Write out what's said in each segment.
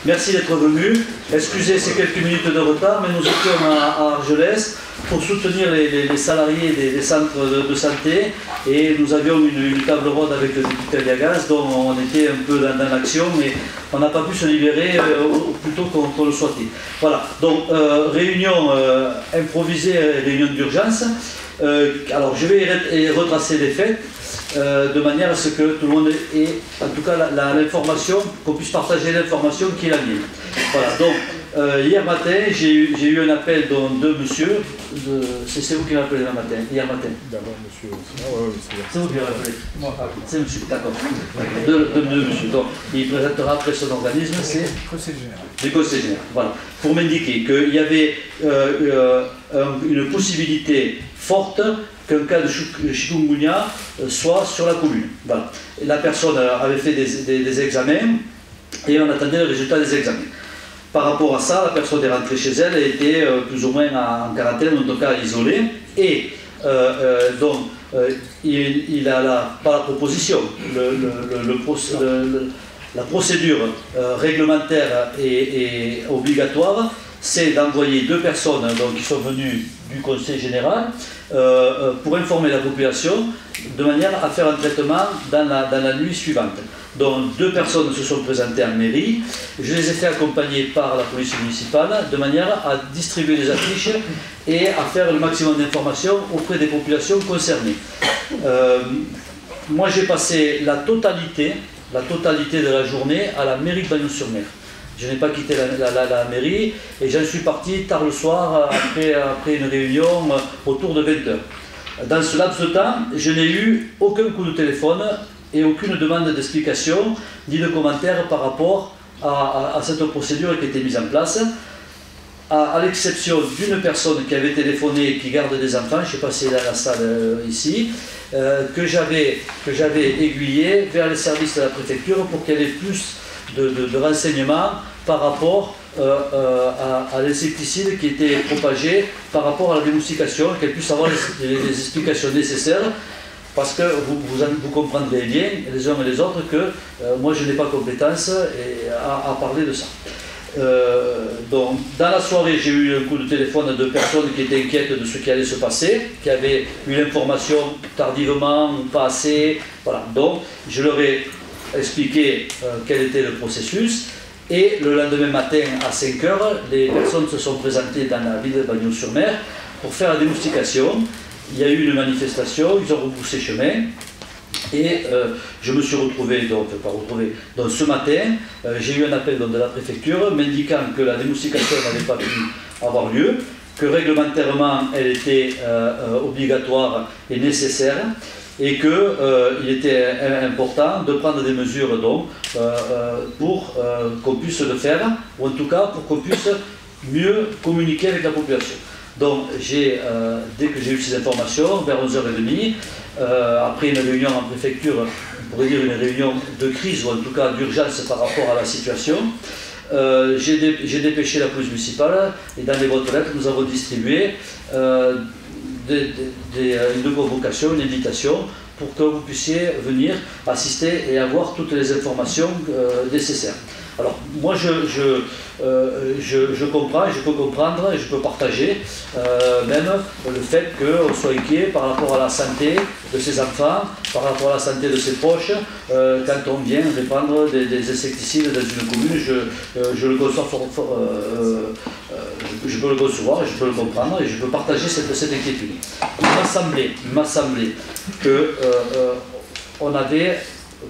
Merci d'être venu. Excusez ces quelques minutes de retard, mais nous étions à Argelès pour soutenir les salariés des centres de santé et nous avions une table ronde avec le député Aliagas dont on était un peu dans l'action, mais on n'a pas pu se libérer plutôt qu'on le souhaitait. Voilà, donc réunion improvisée, réunion d'urgence. Alors je vais retracer les faits. De manière à ce que tout le monde ait, en tout cas, l'information, qu'on puisse partager l'information qui est la mienne. Voilà, donc, hier matin, j'ai eu un appel de monsieur, c'est vous qui m'avez appelé hier matin. D'abord, monsieur. C'est vous qui m'avez appelé. C'est monsieur, d'accord. De monsieur. Donc, il présentera après son organisme, c'est Conseil général. le Conseil général. Voilà, pour m'indiquer qu'il y avait une possibilité forte qu'un cas de chikungunya soit sur la commune. Voilà. Et la personne avait fait des examens et on attendait le résultat des examens. Par rapport à ça, la personne est rentrée chez elle et était plus ou moins en quarantaine, en tout cas isolée. Et donc, il a pas la proposition, la procédure réglementaire et obligatoire, c'est d'envoyer 2 personnes donc, qui sont venues du Conseil général pour informer la population de manière à faire un traitement dans la nuit suivante. Donc 2 personnes se sont présentées en mairie, je les ai fait accompagner par la police municipale de manière à distribuer les affiches et à faire le maximum d'informations auprès des populations concernées. Moi j'ai passé la totalité de la journée à la mairie de Bagnols-sur-Mer. Je n'ai pas quitté la mairie et j'en suis parti tard le soir après une réunion autour de 20h. Dans ce laps de temps, je n'ai eu aucun coup de téléphone et aucune demande d'explication ni de commentaire par rapport à cette procédure qui était mise en place. À l'exception d'une personne qui avait téléphoné et qui garde des enfants, je ne sais pas si elle est dans la salle ici, que j'avais aiguillé vers les services de la préfecture pour qu'elle ait plus de renseignements par rapport à l'insecticide qui était propagé, par rapport à la démoustication, qu'elle puisse avoir les explications nécessaires, parce que vous comprendrez bien, les uns et les autres, que moi je n'ai pas compétence à parler de ça. Donc, dans la soirée, j'ai eu un coup de téléphone de personnes qui étaient inquiètes de ce qui allait se passer, qui avaient eu l'information tardivement ou pas assez. Voilà. Donc, je leur ai expliqué quel était le processus. Et le lendemain matin à 5h, les personnes se sont présentées dans la ville de Bagnols-sur-Mer pour faire la démoustication. Il y a eu une manifestation, ils ont rebroussé chemin. Et je me suis retrouvé, donc ce matin, j'ai eu un appel de la préfecture m'indiquant que la démoustication n'avait pas pu avoir lieu, que réglementairement elle était obligatoire et nécessaire, et qu'il était important de prendre des mesures donc, pour qu'on puisse le faire, ou en tout cas pour qu'on puisse mieux communiquer avec la population. Donc dès que j'ai eu ces informations, vers 11h30, après une réunion en préfecture, on pourrait dire une réunion de crise ou en tout cas d'urgence par rapport à la situation, j'ai dépêché la police municipale et dans les boîtes aux lettres nous avons distribué une convocation, une invitation pour que vous puissiez venir assister et avoir toutes les informations nécessaires. Alors moi je comprends, je peux comprendre et je peux partager même le fait qu'on soit inquiet par rapport à la santé de ses enfants, par rapport à la santé de ses proches, quand on vient répandre des insecticides dans une commune, je le conçois je peux le concevoir, je peux le comprendre et je peux partager cette inquiétude. Il m'a semblé qu'on avait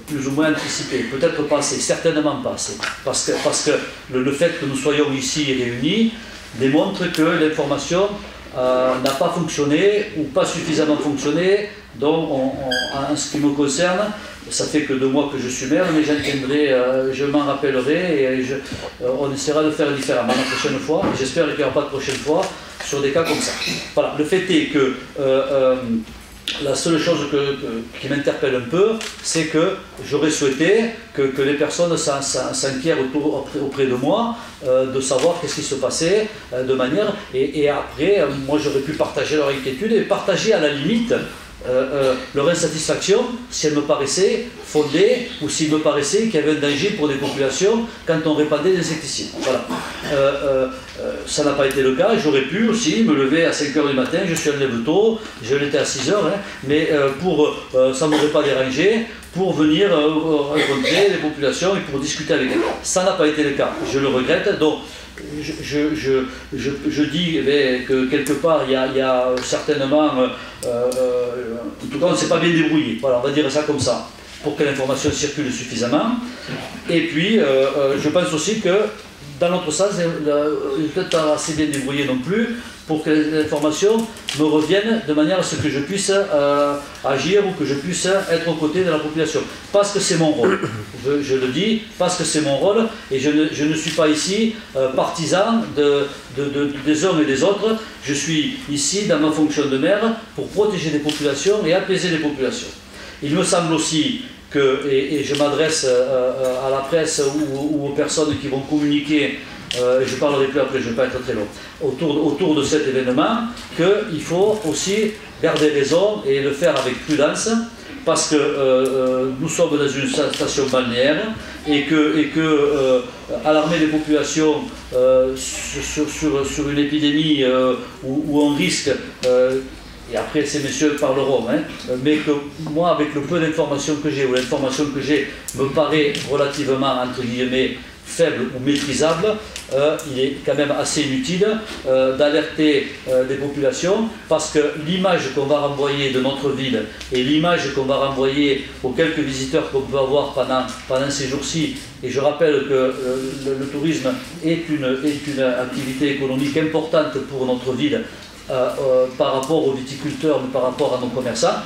plus ou moins anticipé, peut-être pas assez, certainement pas assez, parce que le fait que nous soyons ici réunis démontre que l'information n'a pas fonctionné ou pas suffisamment fonctionné. Donc en ce qui me concerne, ça fait que 2 mois que je suis maire, mais je m'en rappellerai et on essaiera de faire différemment la prochaine fois. J'espère qu'il n'y aura pas de prochaine fois sur des cas comme ça. Voilà, le fait est que la seule chose qui m'interpelle un peu, c'est que j'aurais souhaité que les personnes s'inquièrent auprès de moi, de savoir qu'est-ce qui se passait, de manière... Et après, moi j'aurais pu partager leur inquiétude et partager à la limite leur insatisfaction, si elle me paraissait fondée ou s'il me paraissait qu'il y avait un danger pour des populations quand on répandait des insecticides. Voilà. Ça n'a pas été le cas, j'aurais pu aussi me lever à 5 h du matin, je suis un lève tôt, je l'étais à 6 h, hein, mais ça ne m'aurait pas dérangé pour venir rencontrer les populations et pour discuter avec elles. Ça n'a pas été le cas, je le regrette. Donc, je dis que quelque part il y a certainement, en tout cas on ne s'est pas bien débrouillé, voilà, on va dire ça comme ça, pour que l'information circule suffisamment. Et puis je pense aussi que dans l'autre sens, il n'est peut-être pas assez bien débrouillé non plus pour que l'information me revienne de manière à ce que je puisse agir ou que je puisse être aux côtés de la population. Parce que c'est mon rôle, je le dis, parce que c'est mon rôle, et je ne suis pas ici partisan des uns et des autres, je suis ici dans ma fonction de maire pour protéger les populations et apaiser les populations. Il me semble aussi que, et je m'adresse à la presse ou aux personnes qui vont communiquer, je ne parlerai plus après, je ne vais pas être très long, autour de cet événement, qu'il faut aussi garder raison et le faire avec prudence, parce que nous sommes dans une station balnéaire et que alarmer les populations sur une épidémie où on risque, et après ces messieurs parleront, hein, mais que moi, avec le peu d'informations que j'ai, ou l'information que j'ai me paraît relativement, entre guillemets, faible ou maîtrisable, il est quand même assez inutile d'alerter les populations, parce que l'image qu'on va renvoyer de notre ville et l'image qu'on va renvoyer aux quelques visiteurs qu'on peut avoir pendant ces jours-ci, et je rappelle que le tourisme est une activité économique importante pour notre ville, par rapport aux viticulteurs, mais par rapport à nos commerçants,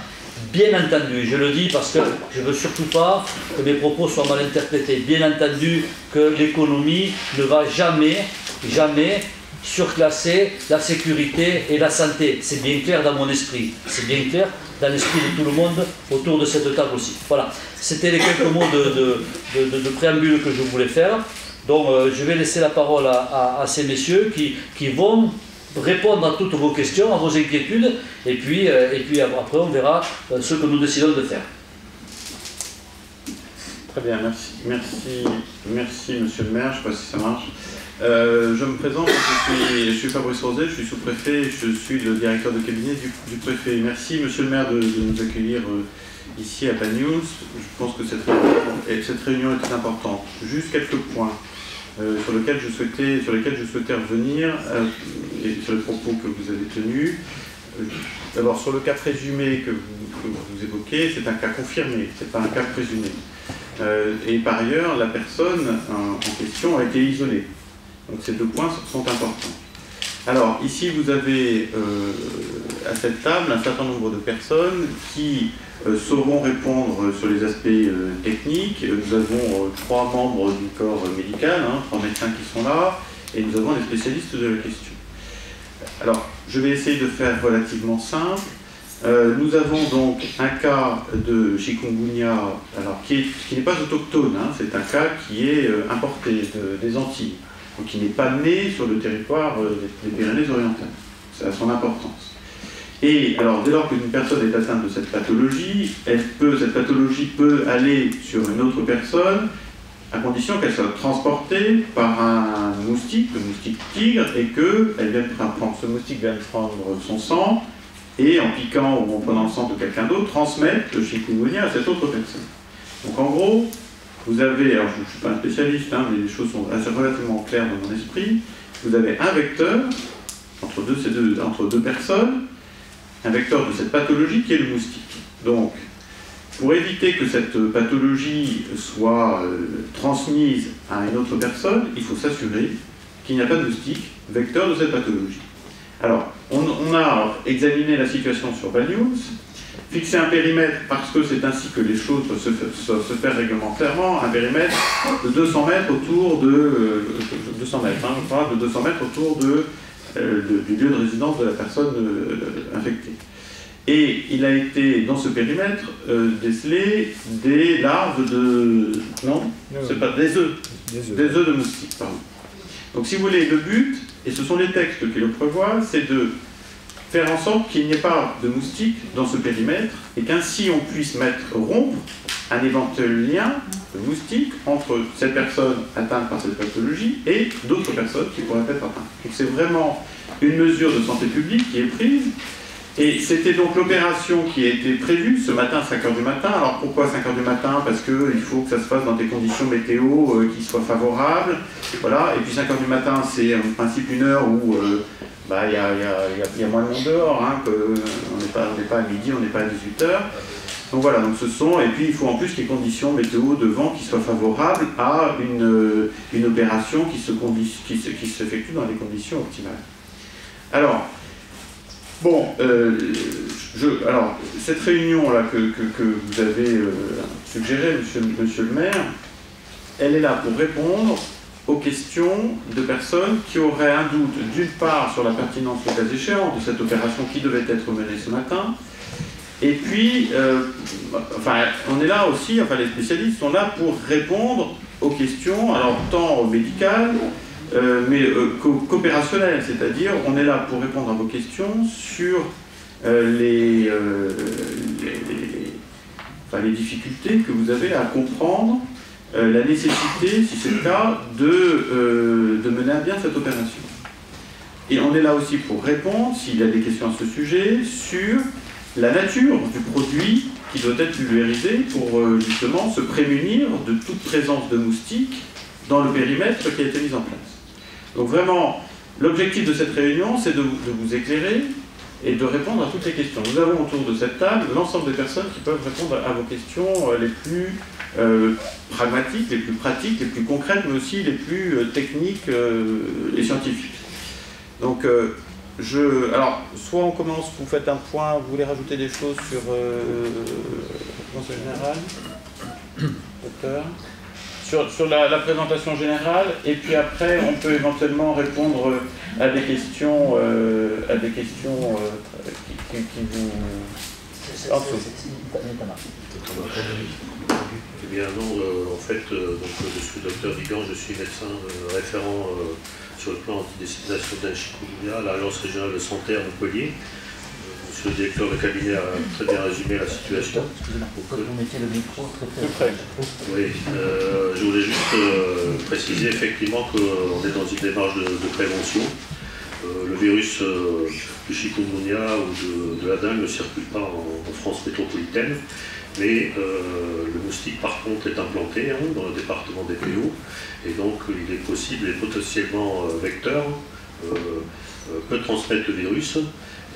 bien entendu, et je le dis parce que je ne veux surtout pas que mes propos soient mal interprétés, bien entendu que l'économie ne va jamais surclasser la sécurité et la santé. C'est bien clair dans mon esprit, c'est bien clair dans l'esprit de tout le monde autour de cette table aussi. Voilà, c'était les quelques mots de préambule que je voulais faire. Donc je vais laisser la parole à ces messieurs qui vont répondre à toutes vos questions, à vos inquiétudes, et puis après on verra ce que nous décidons de faire. Très bien, merci monsieur le maire, je ne sais pas si ça marche. Je me présente, je suis Fabrice Roset, je suis sous-préfet, je suis le directeur de cabinet du préfet. Merci monsieur le maire de nous accueillir ici à Banyuls. Je pense que cette réunion est très importante. Juste quelques points sur lesquels je souhaitais revenir et sur les propos que vous avez tenus. D'abord, sur le cas présumé que vous évoquez, c'est un cas confirmé, ce n'est pas un cas présumé. Et par ailleurs, la personne en question a été isolée. Donc ces deux points sont importants. Alors, ici, vous avez à cette table un certain nombre de personnes qui sauront répondre sur les aspects techniques. Nous avons 3 membres du corps médical, 3 médecins qui sont là, et nous avons des spécialistes de la question. Alors, je vais essayer de faire relativement simple. Nous avons donc un cas de chikungunya, alors, qui n'est pas autochtone, c'est un cas qui est importé des Antilles, donc qui n'est pas né sur le territoire des Pyrénées-Orientales. Ça a son importance. Et alors, dès lors qu'une personne est atteinte de cette pathologie, cette pathologie peut aller sur une autre personne, à condition qu'elle soit transportée par un moustique, le moustique tigre, et que ce moustique vienne prendre son sang, et en piquant ou en prenant le sang de quelqu'un d'autre, transmettre le chikungunya à cette autre personne. Donc en gros, vous avez, alors je ne suis pas un spécialiste, mais les choses sont assez relativement claires dans mon esprit, vous avez un vecteur entre deux personnes, un vecteur de cette pathologie qui est le moustique. Donc, pour éviter que cette pathologie soit transmise à une autre personne, il faut s'assurer qu'il n'y a pas de moustique vecteur de cette pathologie. Alors, on a examiné la situation sur Banyuls, fixé un périmètre, parce que c'est ainsi que les choses peuvent se faire réglementairement, un périmètre de 200 mètres autour de 200 mètres autour du lieu de résidence de la personne infectée. Et il a été, dans ce périmètre, décelé des larves de... Non, c'est pas des œufs. Des œufs de moustiques, pardon. Donc si vous voulez, le but, et ce sont les textes qui le prévoient, c'est de faire en sorte qu'il n'y ait pas de moustiques dans ce périmètre et qu'ainsi on puisse rompre un éventuel lien de moustiques entre cette personne atteinte par cette pathologie et d'autres personnes qui pourraient être atteintes. Donc c'est vraiment une mesure de santé publique qui est prise. Et c'était donc l'opération qui a été prévue ce matin à 5h du matin. Alors pourquoi 5h du matin? Parce qu'il faut que ça se fasse dans des conditions météo qui soient favorables. Voilà. Et puis 5h du matin, c'est en principe une heure où il y a moins de monde dehors. Hein, on n'est pas à midi, on n'est pas à 18h. Donc voilà, donc ce sont, et puis il faut en plus des conditions météo de vent qui soient favorables à une opération qui s'effectue dans des conditions optimales. Alors, bon, alors cette réunion-là que vous avez suggérée, monsieur le maire, elle est là pour répondre aux questions de personnes qui auraient un doute, d'une part, sur la pertinence, le cas échéant, de cette opération qui devait être menée ce matin, et puis, on est là aussi, les spécialistes sont là pour répondre aux questions, alors tant médicales, mais qu'opérationnelles, c'est-à-dire on est là pour répondre à vos questions sur les difficultés que vous avez à comprendre, la nécessité, si c'est le cas, de mener à bien cette opération. Et on est là aussi pour répondre, s'il y a des questions à ce sujet, sur la nature du produit qui doit être pulvérisé pour justement se prémunir de toute présence de moustiques dans le périmètre qui a été mis en place. Donc vraiment, l'objectif de cette réunion, c'est de vous éclairer et de répondre à toutes les questions. Nous avons autour de cette table l'ensemble des personnes qui peuvent répondre à vos questions les plus pragmatiques, les plus pratiques, les plus concrètes, mais aussi les plus techniques et scientifiques. Donc, alors, soit on commence, vous faites un point, vous voulez rajouter des choses sur le conseil général, docteur, sur la présentation générale, et puis après on peut éventuellement répondre à des questions, qui vous... Eh bien non, en fait, donc, je suis docteur Vigan, je suis médecin référent sur le plan antidissémination d'un chikungunya à l'Agence régionale de santé à Montpellier. Monsieur le directeur de cabinet a très bien résumé la situation. Vous mettez le micro très près. Oui, je voulais juste préciser effectivement qu'on est dans une démarche de prévention. Le virus du chikungunya ou de la dengue ne circule pas en France métropolitaine, mais le moustique par contre est implanté dans le département des PO, et donc il est possible et potentiellement vecteur, peut transmettre le virus,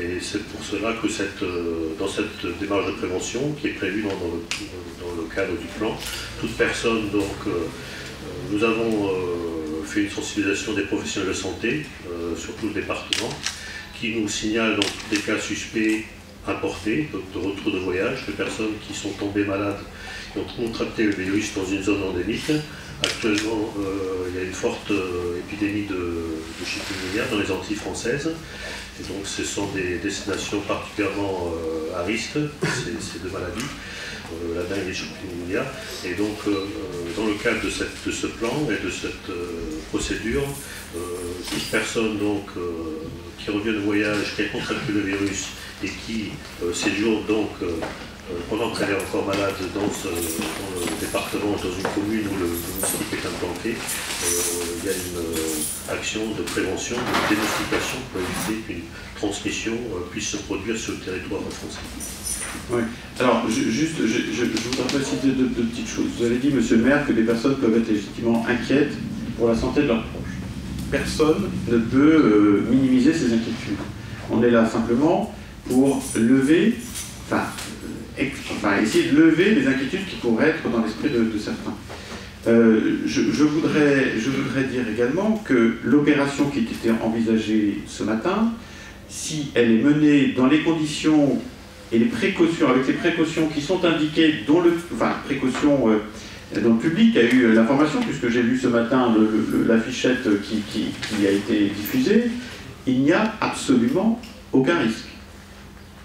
et c'est pour cela que dans cette démarche de prévention qui est prévue dans le cadre du plan, toute personne, donc nous avons fait une sensibilisation des professionnels de santé sur tout le département, qui nous signalent donc des cas suspects importés, donc de retour de voyage, de personnes qui sont tombées malades, qui ont contracté le virus dans une zone endémique. Actuellement, il y a une forte épidémie de chikungunya dans les Antilles françaises. Et donc ce sont des destinations particulièrement à risque, ces deux maladies, la dengue et le chikungunya. Et donc dans le cadre de ce plan et de cette procédure, toute personne donc, qui revient de voyage, qui a contracté le virus et qui séjourne donc pendant qu'elle est encore malade dans le département, dans une commune où le moustique est implanté, il y a une action de prévention, de démoustication pour éviter qu'une transmission puisse se produire sur le territoire français. Oui. Alors, je voudrais préciser deux petites choses. Vous avez dit, monsieur le maire, que des personnes peuvent être légitimement inquiètes pour la santé de leurs proches. Personne ne peut minimiser ces inquiétudes. On est là simplement pour lever, essayer de lever les inquiétudes qui pourraient être dans l'esprit de certains. Je voudrais dire également que l'opération qui était envisagée ce matin, si elle est menée dans les conditions et les précautions, avec les précautions qui sont indiquées, dont précautions dont le public a eu l'information, puisque j'ai vu ce matin l'affichette qui a été diffusée, il n'y a absolument aucun risque.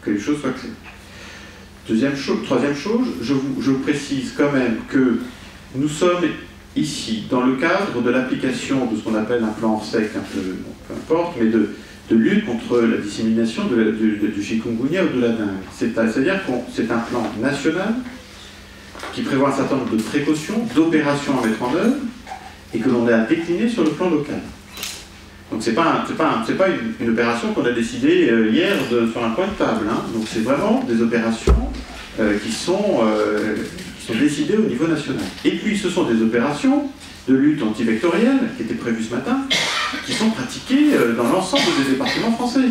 Que les choses soient claires. Troisième chose, je précise quand même que nous sommes ici dans le cadre de l'application de ce qu'on appelle un plan sec, un peu, peu importe, mais de lutte contre la dissémination du chikungunya ou de la dengue. C'est-à-dire que c'est un plan national qui prévoit un certain nombre de précautions, d'opérations à mettre en œuvre, et que l'on a décliné sur le plan local. Donc c'est pas une opération qu'on a décidée hier sur un coin de table. Hein. Donc c'est vraiment des opérations qui sont décidées au niveau national. Et puis ce sont des opérations de lutte antivectorielle qui étaient prévues ce matin, qui sont pratiquées dans l'ensemble des départements français.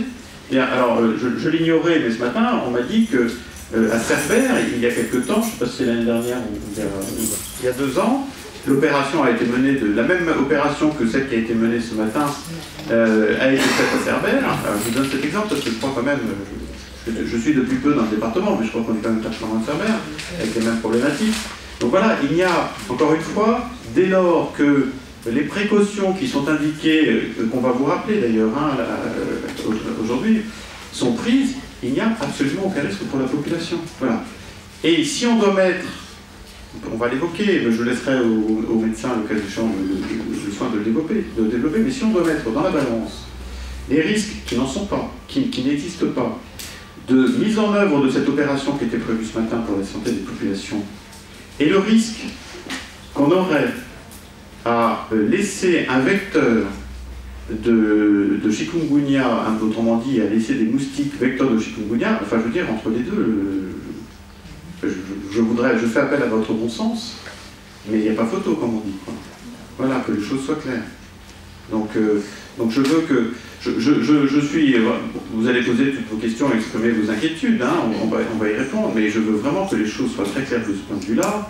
Et alors je l'ignorais, mais ce matin on m'a dit que à Cerbère, il y a quelque temps, je ne sais pas si c'est l'année dernière ou il y a 2 ans, l'opération a été menée, la même opération que celle qui a été menée ce matin a été faite à Cerbère. Alors, je vous donne cet exemple parce que je crois quand même, je suis depuis peu dans le département, mais je crois qu'on est quand même particulièrement à Cerbère, avec les mêmes problématiques. Donc voilà, il y a, encore une fois, dès lors que les précautions qui sont indiquées, qu'on va vous rappeler d'ailleurs hein, aujourd'hui, sont prises, il n'y a absolument aucun risque pour la population. Voilà. Et si on doit mettre, on va l'évoquer, mais je laisserai aux médecins le cas échéant le soin de le développer, mais si on doit mettre dans la balance les risques qui n'en sont pas, qui n'existent pas, de mise en œuvre de cette opération qui était prévue ce matin pour la santé des populations, et le risque qu'on aurait à laisser un vecteur de chikungunya, autrement dit, à laisser des moustiques vecteurs de chikungunya, enfin je veux dire, entre les deux, je fais appel à votre bon sens, mais il n'y a pas photo, comme on dit. Quoi. Voilà, que les choses soient claires. Donc je veux que... Je suis... Vous allez poser toutes vos questions, exprimer vos inquiétudes, hein, on va y répondre, mais je veux vraiment que les choses soient très claires de ce point de vue-là.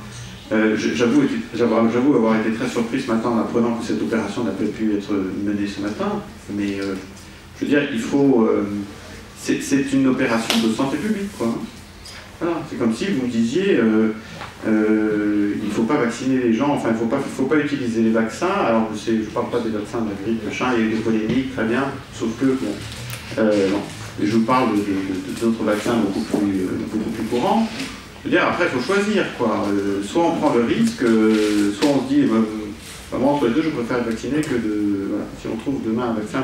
J'avoue avoir été très surpris ce matin en apprenant que cette opération n'a pas pu être menée ce matin, mais je veux dire, il faut... c'est une opération de santé publique, quoi. Voilà, c'est comme si vous me disiez il ne faut pas vacciner les gens, enfin il ne faut pas utiliser les vaccins. Alors je ne parle pas des vaccins de la grippe, machin, il y a eu des polémiques, très bien, sauf que bon, non. Je vous parle d'autres vaccins beaucoup plus courants. Je veux dire, après il faut choisir quoi. Soit on prend le risque, soit on se dit moi entre les deux je préfère vacciner que de. Voilà, si on trouve demain un vaccin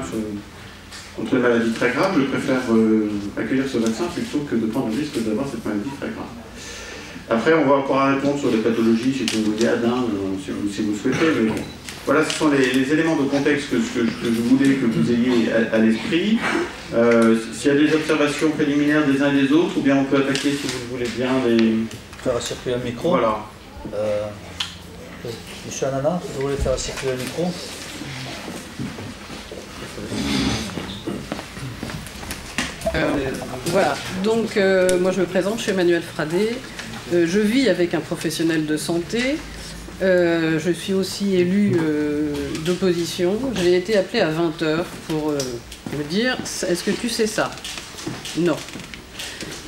contre les maladies très graves, je préfère accueillir ce vaccin plutôt que de prendre le risque d'avoir cette maladie très grave. Après, on va pouvoir répondre sur les pathologies, chez Chikungunya, dengue, si vous souhaitez, mais bon. Voilà, ce sont les éléments de contexte que je voulais que vous ayez à l'esprit. S'il y a des observations préliminaires des uns et des autres, ou bien on peut attaquer, si vous le voulez bien, les... Faire circuler le micro. Voilà. Monsieur Anana, vous voulez faire circuler le micro? Voilà, donc moi je me présente, je suis Emmanuel Fradet, je vis avec un professionnel de santé, je suis aussi élu d'opposition, j'ai été appelé à 20h pour me dire « Est-ce que tu sais ça ?» Non.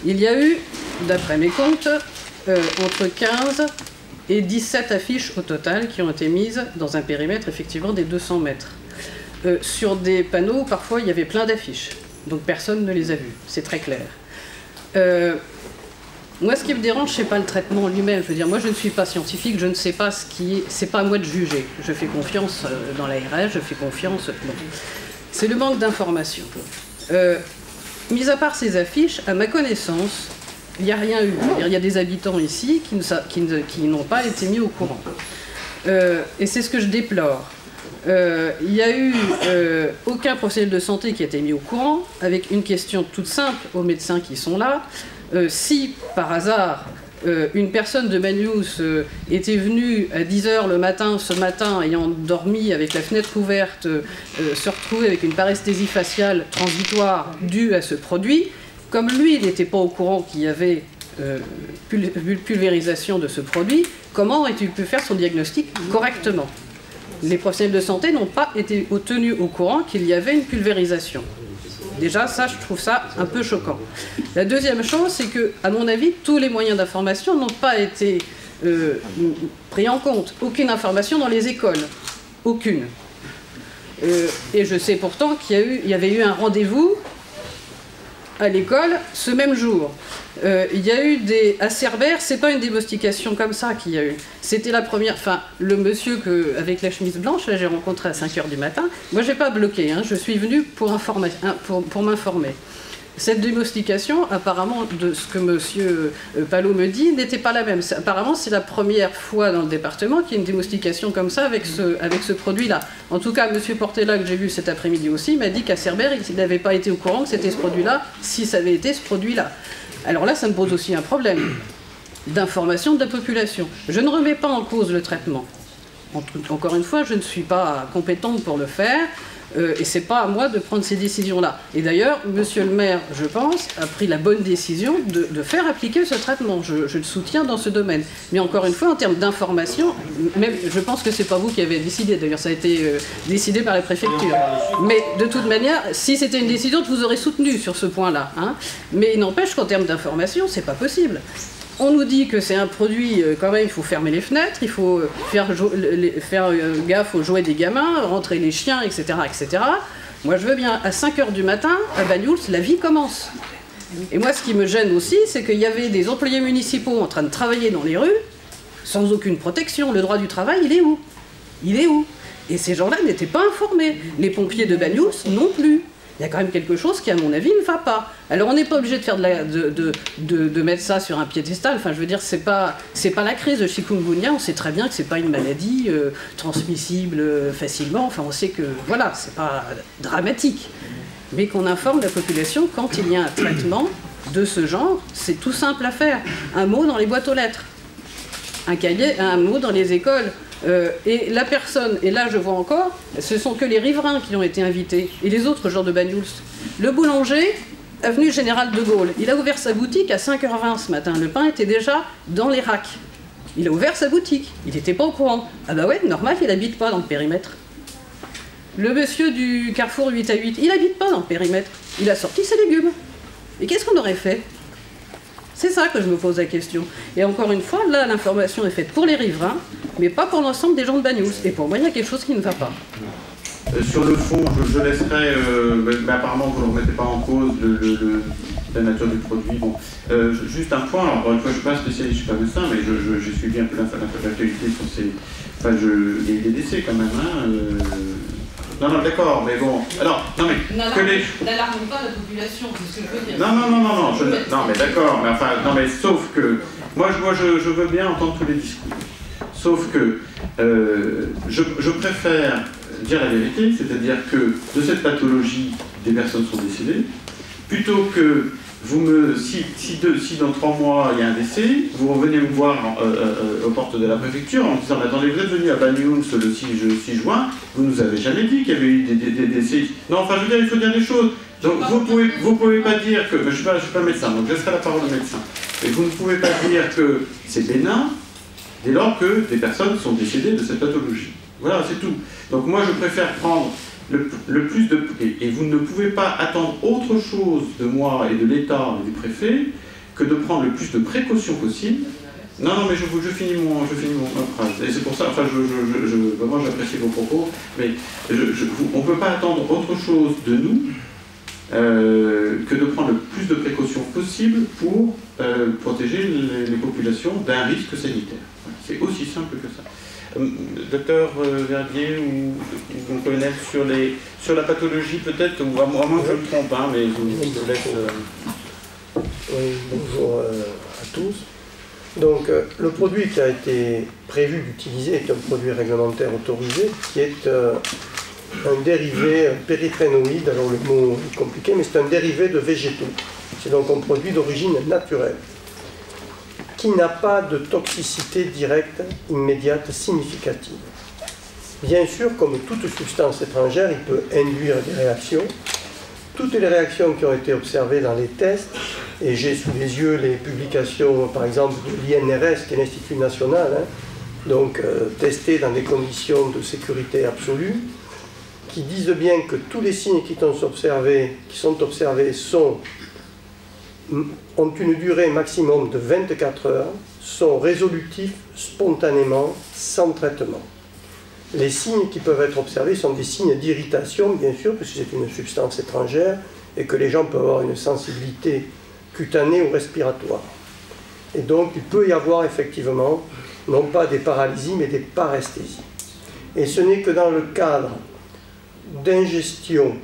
Il y a eu, d'après mes comptes, entre 15 et 17 affiches au total qui ont été mises dans un périmètre effectivement des 200 mètres. Sur des panneaux, parfois il y avait plein d'affiches. Donc personne ne les a vus, c'est très clair. Moi, ce qui me dérange, c'est pas le traitement lui-même. Je veux dire, moi, je ne suis pas scientifique, je ne sais pas ce qui est... C'est pas à moi de juger. Je fais confiance dans l'ARS, je fais confiance... Bon. C'est le manque d'information. Mis à part ces affiches, à ma connaissance, il n'y a rien eu. Il y a des habitants ici qui n'ont pas été mis au courant. Et c'est ce que je déplore. Il n'y a eu aucun professionnel de santé qui a été mis au courant, avec une question toute simple aux médecins qui sont là. Si, par hasard, une personne de Manius était venue à 10h le matin, ce matin, ayant dormi avec la fenêtre ouverte, se retrouver avec une paresthésie faciale transitoire due à ce produit, comme lui, il n'était pas au courant qu'il y avait pulvérisation de ce produit, comment aurait-il pu faire son diagnostic correctement ? Les professionnels de santé n'ont pas été tenus au courant qu'il y avait une pulvérisation. Déjà, ça, je trouve ça un peu choquant. La deuxième chose, c'est que, à mon avis, tous les moyens d'information n'ont pas été pris en compte. Aucune information dans les écoles. Aucune. Et je sais pourtant qu'il y avait eu un rendez-vous à l'école ce même jour. Il y a eu des... À Cerbère, c'est pas une démastication comme ça qu'il y a eu. C'était la première... Enfin, le monsieur avec la chemise blanche, là, j'ai rencontré à 5 h du matin. Moi, j'ai pas bloqué, hein, je suis venue pour m'informer. Cette démastication, apparemment, de ce que monsieur Palot me dit, n'était pas la même. Apparemment, c'est la première fois dans le département qu'il y a une démastication comme ça avec ce produit-là. En tout cas, monsieur Portela, que j'ai vu cet après-midi aussi, m'a dit qu'à Cerbère, il n'avait pas été au courant que c'était ce produit-là, si ça avait été ce produit-là. Alors là, ça me pose aussi un problème d'information de la population. Je ne remets pas en cause le traitement. Encore une fois, je ne suis pas compétente pour le faire. Et c'est pas à moi de prendre ces décisions-là. Et d'ailleurs, monsieur le maire, je pense, a pris la bonne décision de faire appliquer ce traitement. Je le soutiens dans ce domaine. Mais encore une fois, en termes d'information, même, je pense que c'est pas vous qui avez décidé. D'ailleurs, ça a été décidé par la préfecture. Mais de toute manière, si c'était une décision, je vous aurais soutenu sur ce point-là. Hein. Mais il n'empêche qu'en termes d'information, c'est pas possible. On nous dit que c'est un produit, quand même, il faut fermer les fenêtres, il faut faire gaffe aux jouets des gamins, rentrer les chiens, etc., etc. Moi, je veux bien, à 5 h du matin, à Banyuls, la vie commence. Et moi, ce qui me gêne aussi, c'est qu'il y avait des employés municipaux en train de travailler dans les rues, sans aucune protection. Le droit du travail, il est où? Il est où? Et ces gens-là n'étaient pas informés. Les pompiers de Banyuls non plus. Il y a quand même quelque chose qui, à mon avis, ne va pas. Alors, on n'est pas obligé de faire de mettre ça sur un piédestal. Enfin, je veux dire, c'est pas la crise de chikungunya. On sait très bien que c'est pas une maladie transmissible facilement. Enfin, on sait que, voilà, c'est pas dramatique. Mais qu'on informe la population quand il y a un traitement de ce genre, c'est tout simple à faire. Un mot dans les boîtes aux lettres. Un cahier, un mot dans les écoles. Et la personne, et là je vois encore, ce sont que les riverains qui ont été invités, et les autres gens de Banyuls. Le boulanger, avenue Général de Gaulle, il a ouvert sa boutique à 5 h 20 ce matin. Le pain était déjà dans les racks. Il a ouvert sa boutique, il n'était pas au courant. Ah bah ouais, normal, il n'habite pas dans le périmètre. Le monsieur du Carrefour 8 à 8, il n'habite pas dans le périmètre. Il a sorti ses légumes. Et qu'est-ce qu'on aurait fait? C'est ça que je me pose la question. Et encore une fois, là, l'information est faite pour les riverains, mais pas pour l'ensemble des gens de Banyuls. Et pour moi, il y a quelque chose qui ne va pas. Sur le fond, je laisserai, mais apparemment vous ne remettez pas en cause la nature du produit. Bon. Juste un point, alors, encore une fois, je ne suis pas spécialiste, je ne suis pas médecin, mais j'ai suivi un peu l'actualité sur ces... Enfin, il y a eu des décès quand même, hein. Non, d'accord, mais bon. Alors, non, mais. N'alarme pas la population, c'est ce que je veux dire. Non, mais d'accord, mais enfin, non, mais sauf que. Moi, je veux bien entendre tous les discours. Sauf que je préfère dire la vérité, c'est-à-dire que de cette pathologie, des personnes sont décédées, plutôt que si dans 3 mois il y a un décès, vous revenez me voir aux portes de la préfecture en disant « Attendez, vous êtes venu à Banyuls le 6 juin, vous nous avez jamais dit qu'il y avait eu des décès. » Non, enfin, je veux dire, il faut dire les choses. Donc, vous pouvez pas dire que... Je ne suis pas médecin, donc je laisserai la parole au médecin. Et vous ne pouvez pas dire que c'est bénin dès lors que des personnes sont décédées de cette pathologie. Voilà, c'est tout. Donc moi, je préfère prendre le plus de... Et vous ne pouvez pas attendre autre chose de moi et de l'État et du préfet que de prendre le plus de précautions possible. Non, mais je finis ma phrase. Et c'est pour ça, enfin, moi j'apprécie vos propos, mais on ne peut pas attendre autre chose de nous que de prendre le plus de précautions possible pour protéger les populations d'un risque sanitaire. C'est aussi simple que ça. Docteur Verdier ou mon colonel, sur la pathologie, peut-être, ou à moins que je me trompe, hein, mais je vous laisse... Oui, bonjour à tous. Donc, le produit qui a été prévu d'utiliser est un produit réglementaire autorisé, qui est un dérivé péritrénoïde, alors le mot est compliqué, mais c'est un dérivé de végétaux. C'est donc un produit d'origine naturelle, qui n'a pas de toxicité directe, immédiate, significative. Bien sûr, comme toute substance étrangère, il peut induire des réactions. Toutes les réactions qui ont été observées dans les tests, et j'ai sous les yeux les publications, par exemple, de l'INRS, qui est l'Institut national, testées dans des conditions de sécurité absolue, qui disent bien que tous les signes qui sont observés ont une durée maximum de 24 heures, sont résolutifs spontanément, sans traitement. Les signes qui peuvent être observés sont des signes d'irritation, bien sûr, puisque c'est une substance étrangère, et que les gens peuvent avoir une sensibilité cutanées ou respiratoires. Et donc, il peut y avoir effectivement, non pas des paralysies, mais des paresthésies. Et ce n'est que dans le cadre d'ingestion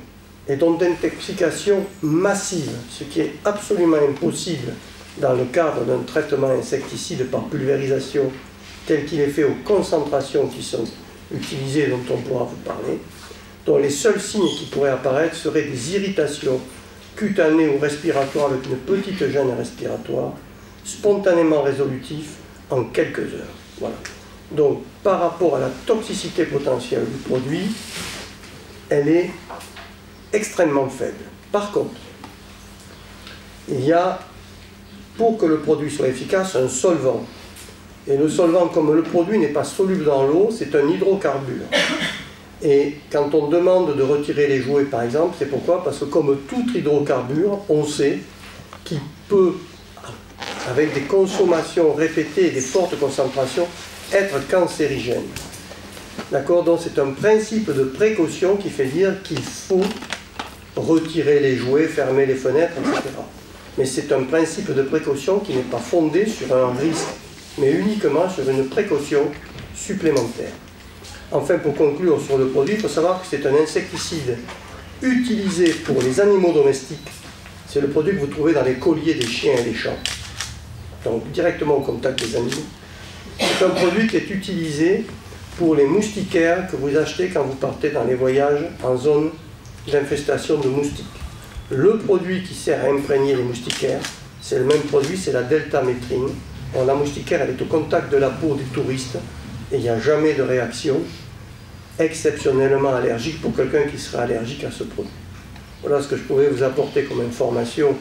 et donc d'intoxication massive, ce qui est absolument impossible dans le cadre d'un traitement insecticide par pulvérisation tel qu'il est fait aux concentrations qui sont utilisées, dont on pourra vous parler, dont les seuls signes qui pourraient apparaître seraient des irritations cutanées ou respiratoires avec une petite gêne respiratoire, spontanément résolutif en quelques heures. Voilà. Donc, par rapport à la toxicité potentielle du produit, elle est extrêmement faible. Par contre, il y a, pour que le produit soit efficace, un solvant. Et le solvant, comme le produit n'est pas soluble dans l'eau, c'est un hydrocarbure. Et quand on demande de retirer les jouets, par exemple, c'est pourquoi? Parce que comme tout hydrocarbure, on sait qu'il peut, avec des consommations répétées et des fortes concentrations, être cancérigène. D'accord? Donc c'est un principe de précaution qui fait dire qu'il faut retirer les jouets, fermer les fenêtres, etc. Mais c'est un principe de précaution qui n'est pas fondé sur un risque, mais uniquement sur une précaution supplémentaire. Enfin, pour conclure sur le produit, il faut savoir que c'est un insecticide utilisé pour les animaux domestiques. C'est le produit que vous trouvez dans les colliers des chiens et des chats, donc directement au contact des animaux. C'est un produit qui est utilisé pour les moustiquaires que vous achetez quand vous partez dans les voyages en zone d'infestation de moustiques. Le produit qui sert à imprégner les moustiquaires, c'est le même produit, c'est la deltamétrine. Bon, la moustiquaire, elle est au contact de la peau des touristes et il n'y a jamais de réaction exceptionnellement allergique pour quelqu'un qui serait allergique à ce produit. Voilà ce que je pouvais vous apporter comme information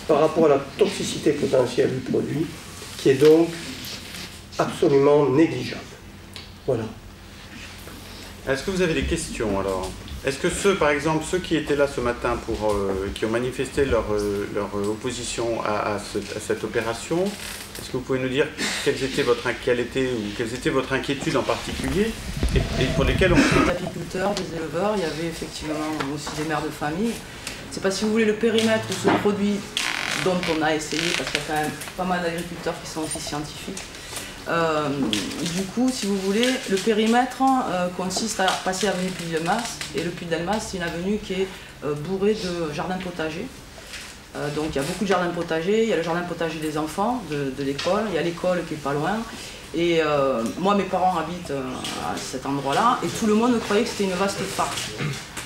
par rapport à la toxicité potentielle du produit, qui est donc absolument négligeable. Voilà. Est-ce que vous avez des questions alors? Est-ce que ceux, par exemple, ceux qui étaient là ce matin, qui ont manifesté leur opposition à cette opération, est-ce que vous pouvez nous dire quelle était votre inquiétude en particulier et pour lesquelles on... Des apiculteurs, des éleveurs, il y avait effectivement aussi des mères de famille. C'est pas, si vous voulez, le périmètre de ce produit dont on a essayé, parce qu'il y a quand même pas mal d'agriculteurs qui sont aussi scientifiques. Du coup, si vous voulez, le périmètre consiste à passer l'avenue Puy-Delmas, et le Puy-Delmas, c'est une avenue qui est bourrée de jardins potagers. Donc il y a beaucoup de jardins potagers, il y a le jardin potager des enfants de l'école, il y a l'école qui est pas loin. Et moi, mes parents habitent à cet endroit-là, et tout le monde croyait que c'était une vaste farce.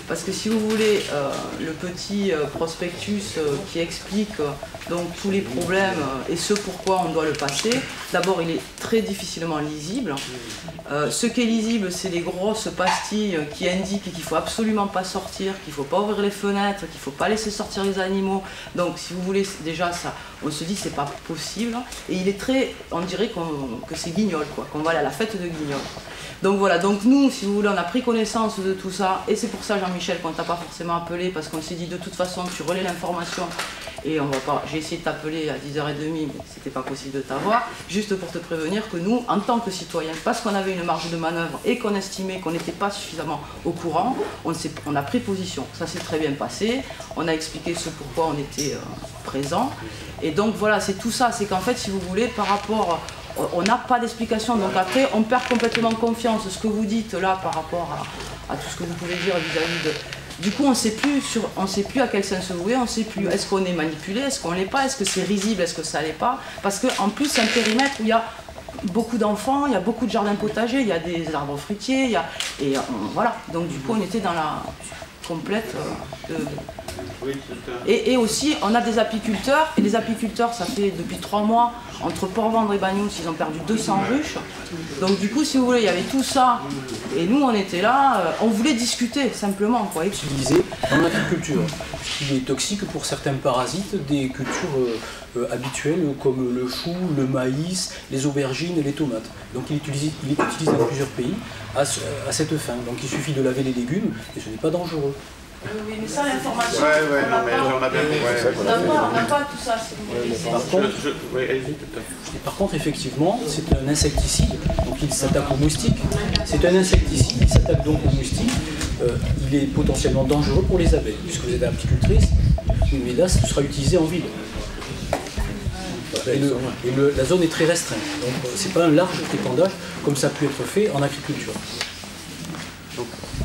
Parce que si vous voulez, le petit prospectus qui explique donc tous les problèmes et ce pourquoi on doit le passer, d'abord il est très difficilement lisible. Ce qui est lisible, c'est les grosses pastilles qui indiquent qu'il ne faut absolument pas sortir, qu'il ne faut pas ouvrir les fenêtres, qu'il ne faut pas laisser sortir les animaux. Donc si vous voulez, déjà ça, on se dit c'est pas possible. Et il est très, on dirait que c'est Guignol, quoi, qu'on va aller à la fête de Guignol. Donc voilà, donc nous, si vous voulez, on a pris connaissance de tout ça, et c'est pour ça, Jean-Michel, qu'on ne t'a pas forcément appelé, parce qu'on s'est dit de toute façon, tu relais l'information, et on va pas. J'ai essayé de t'appeler à 10h30, mais c'était pas possible de t'avoir, juste pour te prévenir que nous, en tant que citoyens, parce qu'on avait une marge de manœuvre et qu'on estimait qu'on n'était pas suffisamment au courant, on a pris position. Ça s'est très bien passé, on a expliqué ce pourquoi on était présent, et donc voilà, c'est tout ça, c'est qu'en fait, si vous voulez, par rapport... On n'a pas d'explication, donc après on perd complètement confiance. Ce que vous dites là par rapport à tout ce que vous pouvez dire vis-à-vis de... Du coup on ne sait plus à quel sens se vouer, on ne sait plus. Est-ce qu'on est manipulé, est-ce qu'on ne l'est pas, est-ce que c'est risible, est-ce que ça ne l'est pas? Parce qu'en plus c'est un périmètre où il y a beaucoup d'enfants, il y a beaucoup de jardins potagers, il y a des arbres fruitiers, voilà. Donc du coup on était dans la complète... Et aussi, on a des apiculteurs, et les apiculteurs, ça fait depuis 3 mois, entre Port-Vendre et Bagnous, ils ont perdu 200 ruches. Donc du coup, si vous voulez, il y avait tout ça, et nous, on était là, on voulait discuter, simplement, quoi. Utilisé en agriculture, qui est toxique pour certains parasites des cultures habituelles, comme le chou, le maïs, les aubergines et les tomates. Donc il est utilisé dans plusieurs pays à cette fin. Donc il suffit de laver les légumes, et ce n'est pas dangereux. Oui, mais ça, l'information, on n'a pas tout ça. Par contre, effectivement, c'est un insecticide, donc il s'attaque aux moustiques. C'est un insecticide, il s'attaque donc aux moustiques. Il est potentiellement dangereux pour les abeilles, puisque vous êtes apicultrice, mais là, ce sera utilisé en ville. La zone est très restreinte. Donc c'est pas un large épandage comme ça a pu être fait en agriculture.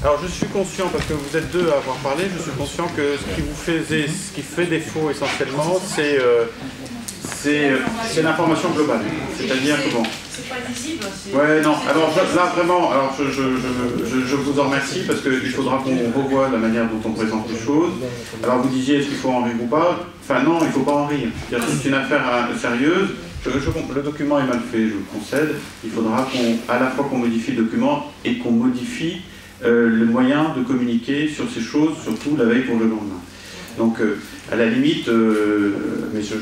Alors je suis conscient, parce que vous êtes deux à avoir parlé, je suis conscient que ce qui fait défaut essentiellement, c'est l'information globale. C'est-à-dire que bon. C'est pas lisible. Ouais, non. Alors là vraiment, alors je vous en remercie parce qu'il faudra qu'on revoie la manière dont on présente les choses. Alors vous disiez est-ce qu'il faut en rire ou pas? Enfin non, il ne faut pas en rire. C'est une affaire sérieuse. Le document est mal fait, je le concède. Il faudra à la fois qu'on modifie le document et qu'on modifie le moyen de communiquer sur ces choses, surtout la veille pour le lendemain. Donc, à la limite, mais je ne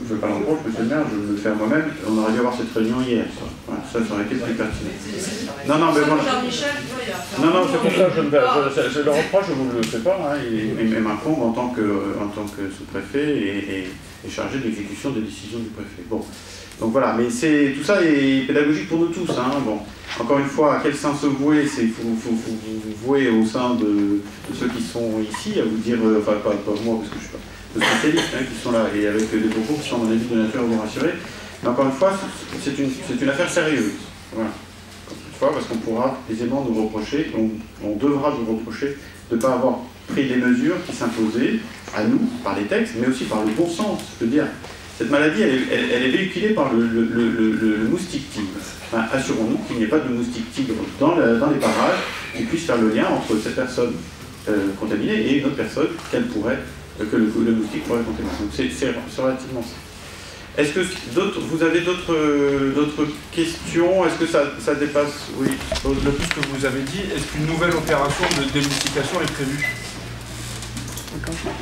veux pas l'embauche, monsieur le maire, je me le fais à moi-même, on aurait dû avoir cette réunion hier. Voilà, ça aurait été plus pertinent. Non, mais bon. Non, c'est pour ça que je le reproche, je ne vous le fais pas. Hein, il m'incombe en tant que sous-préfet et chargé de l'exécution des décisions du préfet. Bon. Donc voilà, mais tout ça est pédagogique pour nous tous. Hein. Bon. Encore une fois, à quel sein se vouer? Il faut vous vouer au sein de ceux qui sont ici, à vous dire, enfin pas moi parce que je ne suis pas de spécialistes qui sont là, et avec des propos qui sont à mon avis de nature à vous rassurer. Mais encore une fois, c'est une affaire sérieuse. Voilà. Encore une fois, parce qu'on pourra aisément nous reprocher, on devra nous reprocher de ne pas avoir pris les mesures qui s'imposaient à nous, par les textes, mais aussi par le bon sens. Je veux dire, cette maladie, elle est véhiculée par le moustique tigre. Enfin, assurons-nous qu'il n'y ait pas de moustique tigre dans les parages qui puisse faire le lien entre cette personne contaminée et une autre personne que le moustique pourrait contaminer. Donc c'est relativement ça. Est-ce que vous avez d'autres questions? Est-ce que ça dépasse? Oui. De plus que vous avez dit, est-ce qu'une nouvelle opération de démoustication est prévue?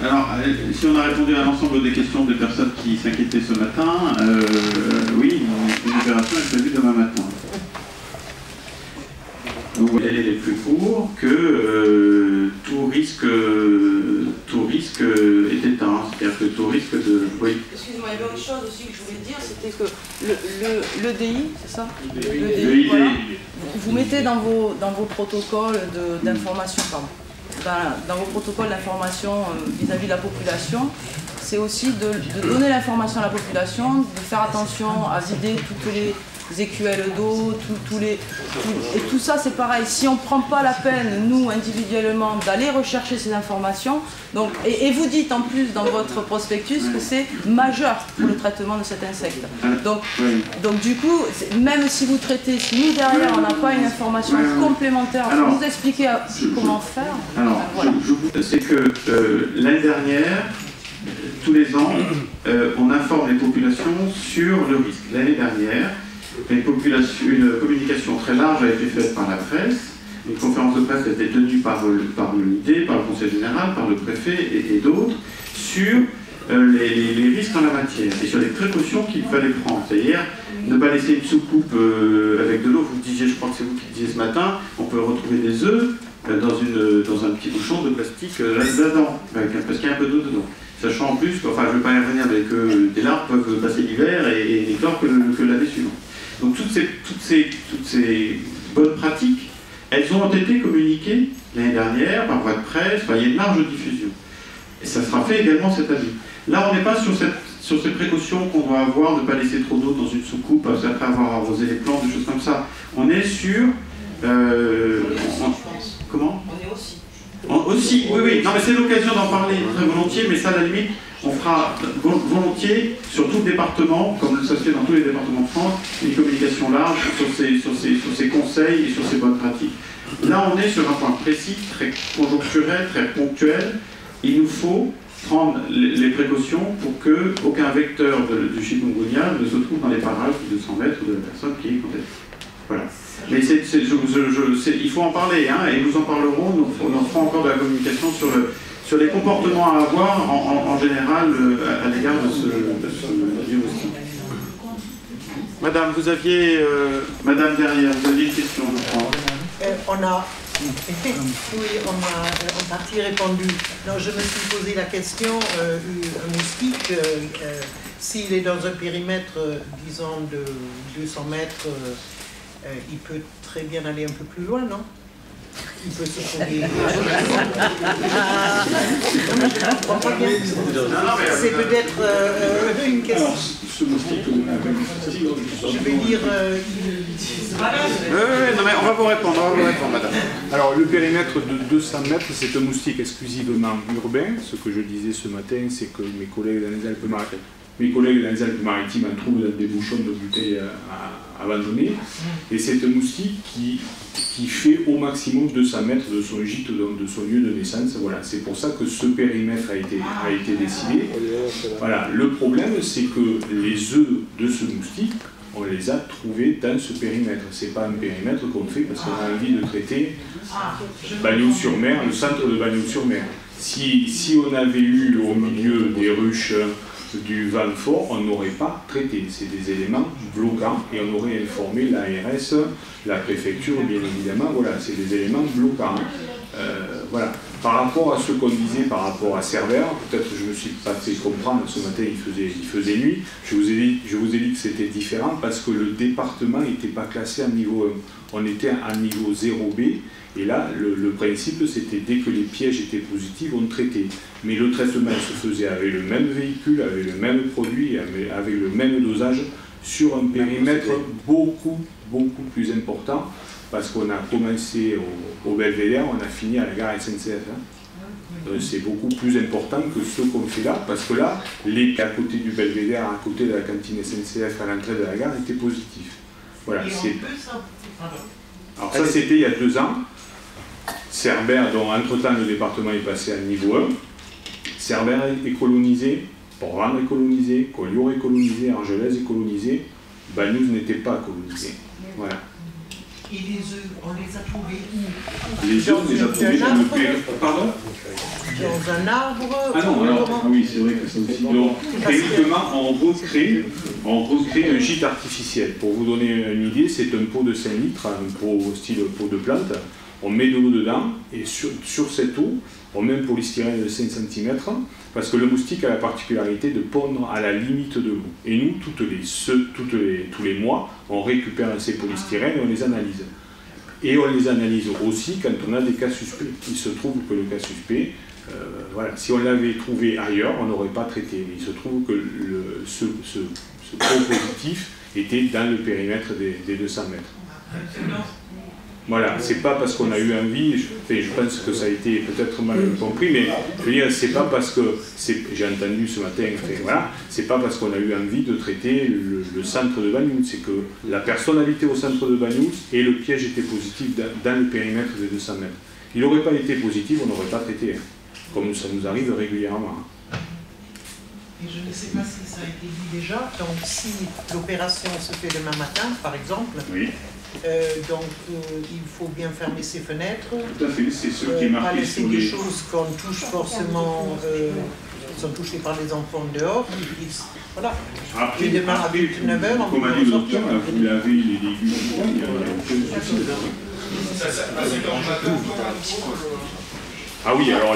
Alors, si on a répondu à l'ensemble des questions des personnes qui s'inquiétaient ce matin, oui, une opération est prévue demain matin. Donc, elle est plus court que tout risque est éteint, c'est-à-dire que tout risque de... Oui. Excusez-moi, il y avait autre chose aussi que je voulais dire, c'était que le DI, c'est ça? Le DI, voilà. Vous mettez dans vos protocoles d'information, dans vos protocoles d'information vis-à-vis de la population, c'est aussi de donner l'information à la population, de faire attention à vider toutes les écuelles d'eau, et tout ça c'est pareil. Si on ne prend pas la peine, nous individuellement, d'aller rechercher ces informations, donc, et vous dites en plus dans votre prospectus que c'est majeur pour le traitement de cet insecte. Donc du coup, même si vous traitez, si nous derrière on n'a pas une information complémentaire, pour nous expliquer comment faire. Alors, voilà. C'est que l'année dernière, tous les ans, on informe les populations sur le risque. L'année dernière, une communication très large a été faite par la presse. Une conférence de presse a été tenue par l'unité, par le conseil général, par le préfet et d'autres sur les risques en la matière et sur les précautions qu'il fallait prendre. C'est-à-dire ne pas laisser une soucoupe avec de l'eau. Vous disiez, je crois que c'est vous qui disiez ce matin, on peut retrouver des œufs dans un petit bouchon de plastique là-dedans, parce qu'il y a un peu d'eau dedans. Sachant en plus, enfin je ne vais pas y revenir, mais que des larves peuvent passer l'hiver et éclore que l'année suivante. Donc toutes ces bonnes pratiques, elles ont été communiquées l'année dernière par voie de presse, il y a une large diffusion. Et ça sera fait également cette année. Là, on n'est pas sur ces précautions qu'on doit avoir, de ne pas laisser trop d'eau dans une soucoupe après avoir arrosé les plantes, des choses comme ça. On est sur... comment? On est aussi. Aussi, oui. Non, mais c'est l'occasion d'en parler très volontiers, mais ça, à la limite, on fera volontiers sur tout le département, comme ça se fait dans tous les départements de France, une communication large sur ces conseils et sur ces bonnes pratiques. Là, on est sur un point précis, très conjoncturel, très ponctuel. Il nous faut prendre les précautions pour qu'aucun vecteur du chikungunya ne se trouve dans les parages de 200 mètres de la personne qui est contaminée. Voilà. Mais il faut en parler, hein, et nous en parlerons, on en fera encore de la communication sur les comportements à avoir en général à l'égard de ce virus. Madame, vous aviez, Madame derrière, vous aviez une question, je crois. On a en partie répondu. Non, je me suis posé la question, un moustique, s'il est dans un périmètre, disons, de 200 mètres, il peut très bien aller un peu plus loin, non? il peut se trouver. C'est peut-être une question. Ce moustique que vous avez, Je vais dire. non mais on va vous répondre, madame. Alors le périmètre de 200 mètres, c'est un moustique exclusivement urbain. Ce que je disais ce matin, c'est que mes collègues dans les Alpes-Maritimes en trouvent dans des bouchons de bouteilles abandonnés. Et c'est un moustique qui fait au maximum 200 mètres de son gîte, donc de son lieu de naissance. Voilà, c'est pour ça que ce périmètre a été décidé. Voilà, le problème, c'est que les œufs de ce moustique, on les a trouvés dans ce périmètre. C'est pas un périmètre qu'on fait parce qu'on a envie de traiter Bagnols-sur-Mer, le centre de Bagnols-sur-Mer. Si on avait eu au milieu des ruches du vent fort, on n'aurait pas traité. C'est des éléments bloquants et on aurait informé l'ARS, la préfecture, bien évidemment. Voilà, c'est des éléments bloquants. Voilà. Par rapport à ce qu'on disait par rapport à Cerbère, peut-être que je ne me suis pas fait comprendre, ce matin il faisait nuit, je vous ai dit que c'était différent parce que le département n'était pas classé en niveau 1. On était à niveau 0B, et là, le principe, c'était dès que les pièges étaient positifs, on traitait. Mais le traitement se faisait avec le même véhicule, avec le même produit, avec le même dosage, sur un périmètre beaucoup plus important, parce qu'on a commencé au Belvédère, on a fini à la gare SNCF. C'est beaucoup plus important que ce qu'on fait là, parce que là, les à côté du Belvédère, à côté de la cantine SNCF, à l'entrée de la gare, étaient positifs. Voilà, alors ça, c'était il y a 2 ans. Cerbère, dont entre-temps le département est passé à niveau 1. Cerbère est colonisé, Port-Vendre est colonisé, Collioure est colonisé, Argelès est colonisé, Bagnols n'était pas colonisé. Voilà. Et les œufs, on les a trouvés où? Les œufs, on les a trouvés dans le pays. Pardon? Dans un arbre? Ah non, alors, oui, c'est vrai que ça aussi. Donc, techniquement, on recrée un gîte artificiel. Pour vous donner une idée, c'est un pot de 5 litres, un pot style pot de plante. On met de l'eau dedans, et sur cette eau, on met un polystyrène de 5 cm, parce que le moustique a la particularité de pondre à la limite de l'eau. Et nous, tous les mois, on récupère ces polystyrènes et on les analyse. Et on les analyse aussi quand on a des cas suspects. Il se trouve que le cas suspect, voilà, si on l'avait trouvé ailleurs, on n'aurait pas traité. Il se trouve que ce pot positif était dans le périmètre des 200 mètres. Voilà, c'est pas parce qu'on a eu envie, je pense que ça a été peut-être mal compris, mais je veux dire, c'est pas parce que, j'ai entendu ce matin, voilà, c'est pas parce qu'on a eu envie de traiter le centre de Bagnols, c'est que la personne habitait au centre de Bagnols et le piège était positif dans le périmètre des 200 mètres. Il n'aurait pas été positif, on n'aurait pas traité, comme ça nous arrive régulièrement. Et je ne sais pas si ça a été dit déjà, donc si l'opération se fait demain matin, par exemple, oui. Donc il faut bien fermer ses fenêtres, tout à fait, c'est ce qui est marqué pas laisser sur des les choses qu'on touche forcément, qui sont touchées par les enfants dehors. Voilà. Après, et demain à 19h, on comme a peut dit le sortir. docteur, vous lavez les légumes, il n'y a aucun souci. Ah oui, alors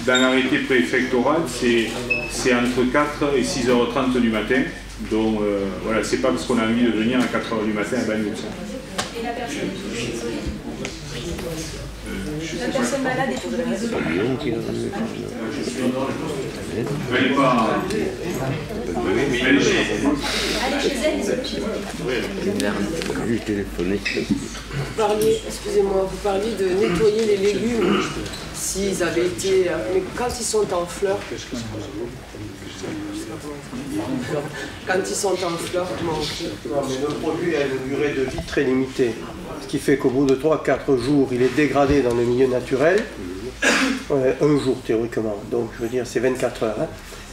dans l'arrêté préfectoral, c'est entre 4 et 6h30 du matin. Donc voilà, c'est pas parce qu'on a envie de venir à 4h du matin à Bagnols. La personne malade est autorisée. Elle n'est pas... Elle est chez elle, J'ai téléphoné. Excusez-moi, vous parliez de nettoyer les légumes s'ils avaient été... Mais quand ils sont en fleurs... Quand ils sont en fleurs, comment on... Non, mais le produit a une durée de vie très limitée. Ce qui fait qu'au bout de 3-4 jours, il est dégradé dans le milieu naturel. Un jour, théoriquement. Donc, je veux dire, c'est 24 heures. Hein.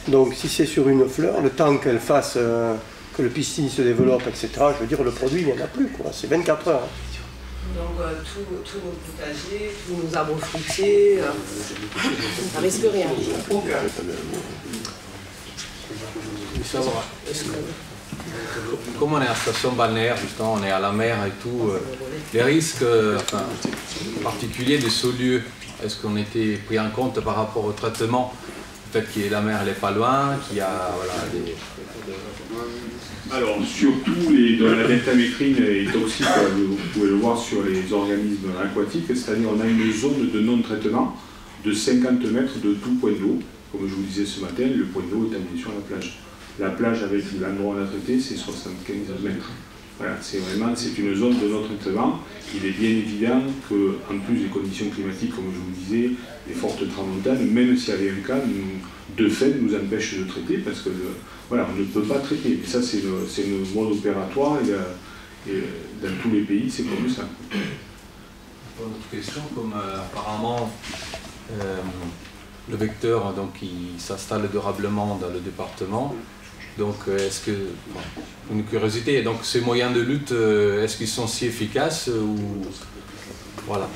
Donc, si c'est sur une fleur, le temps qu'elle fasse, que le pistil se développe, etc., je veux dire, le produit, il n'y en a plus. C'est 24 heures. Hein. Donc, tous nos potagers, tous nos arbres fruitiers, ça risque rien. Comme on est en station balnéaire, justement, on est à la mer et tout, les risques particuliers de ce lieu, est-ce qu'on était pris en compte par rapport au traitement peut-être que la mer n'est pas loin, qu'il y a voilà, des... Alors, surtout dans la deltamétrine est toxique, vous pouvez le voir sur les organismes aquatiques, c'est-à-dire on a une zone de non-traitement de 50 mètres de tout point d'eau. Comme je vous disais ce matin, le point d'eau est amené sur la plage. La plage avec l'endroit où on a traité, c'est 75 mètres. Voilà, c'est une zone de non-traitement. Il est bien évident qu'en plus des conditions climatiques, comme je vous disais, les fortes tramontanes, même s'il y avait un cas, de fait, nous empêchent de traiter parce que voilà, on ne peut pas traiter. Et ça, c'est le mode opératoire et dans tous les pays, c'est comme ça. Pour notre question, comme apparemment le vecteur donc, il s'installe durablement dans le département, donc est-ce que, bon, une curiosité, donc ces moyens de lutte, est-ce qu'ils sont si efficaces ou voilà.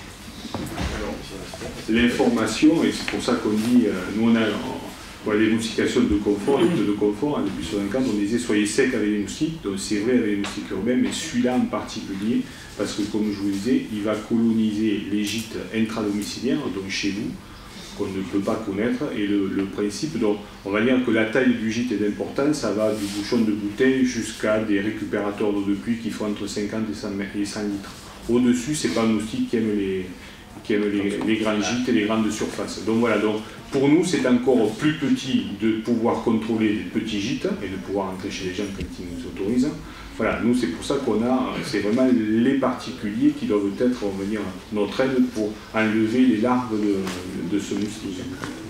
L'information, et c'est pour ça qu'on dit, nous on a les moustications de confort, les luttes de confort, depuis 64, on disait soyez sec avec les moustiques, donc c'est vrai avec les moustiques urbains, mais celui-là en particulier, parce que comme je vous disais, il va coloniser les gîtes intradomiciliaires, donc chez vous, qu'on ne peut pas connaître, et le principe, donc on va dire que la taille du gîte est importante, ça va du bouchon de bouteille jusqu'à des récupérateurs d'eau de pluie qui font entre 50 et 100 litres. Au-dessus, c'est pas un moustique qui aime les grands gîtes et les grandes surfaces. Donc voilà, donc pour nous, c'est encore plus petit de pouvoir contrôler les petits gîtes et de pouvoir entrer chez les gens quand ils nous autorisent. Voilà, nous, c'est pour ça qu'on a, c'est vraiment les particuliers qui doivent être, on va dire, notre aide pour enlever les larves de ce moustique.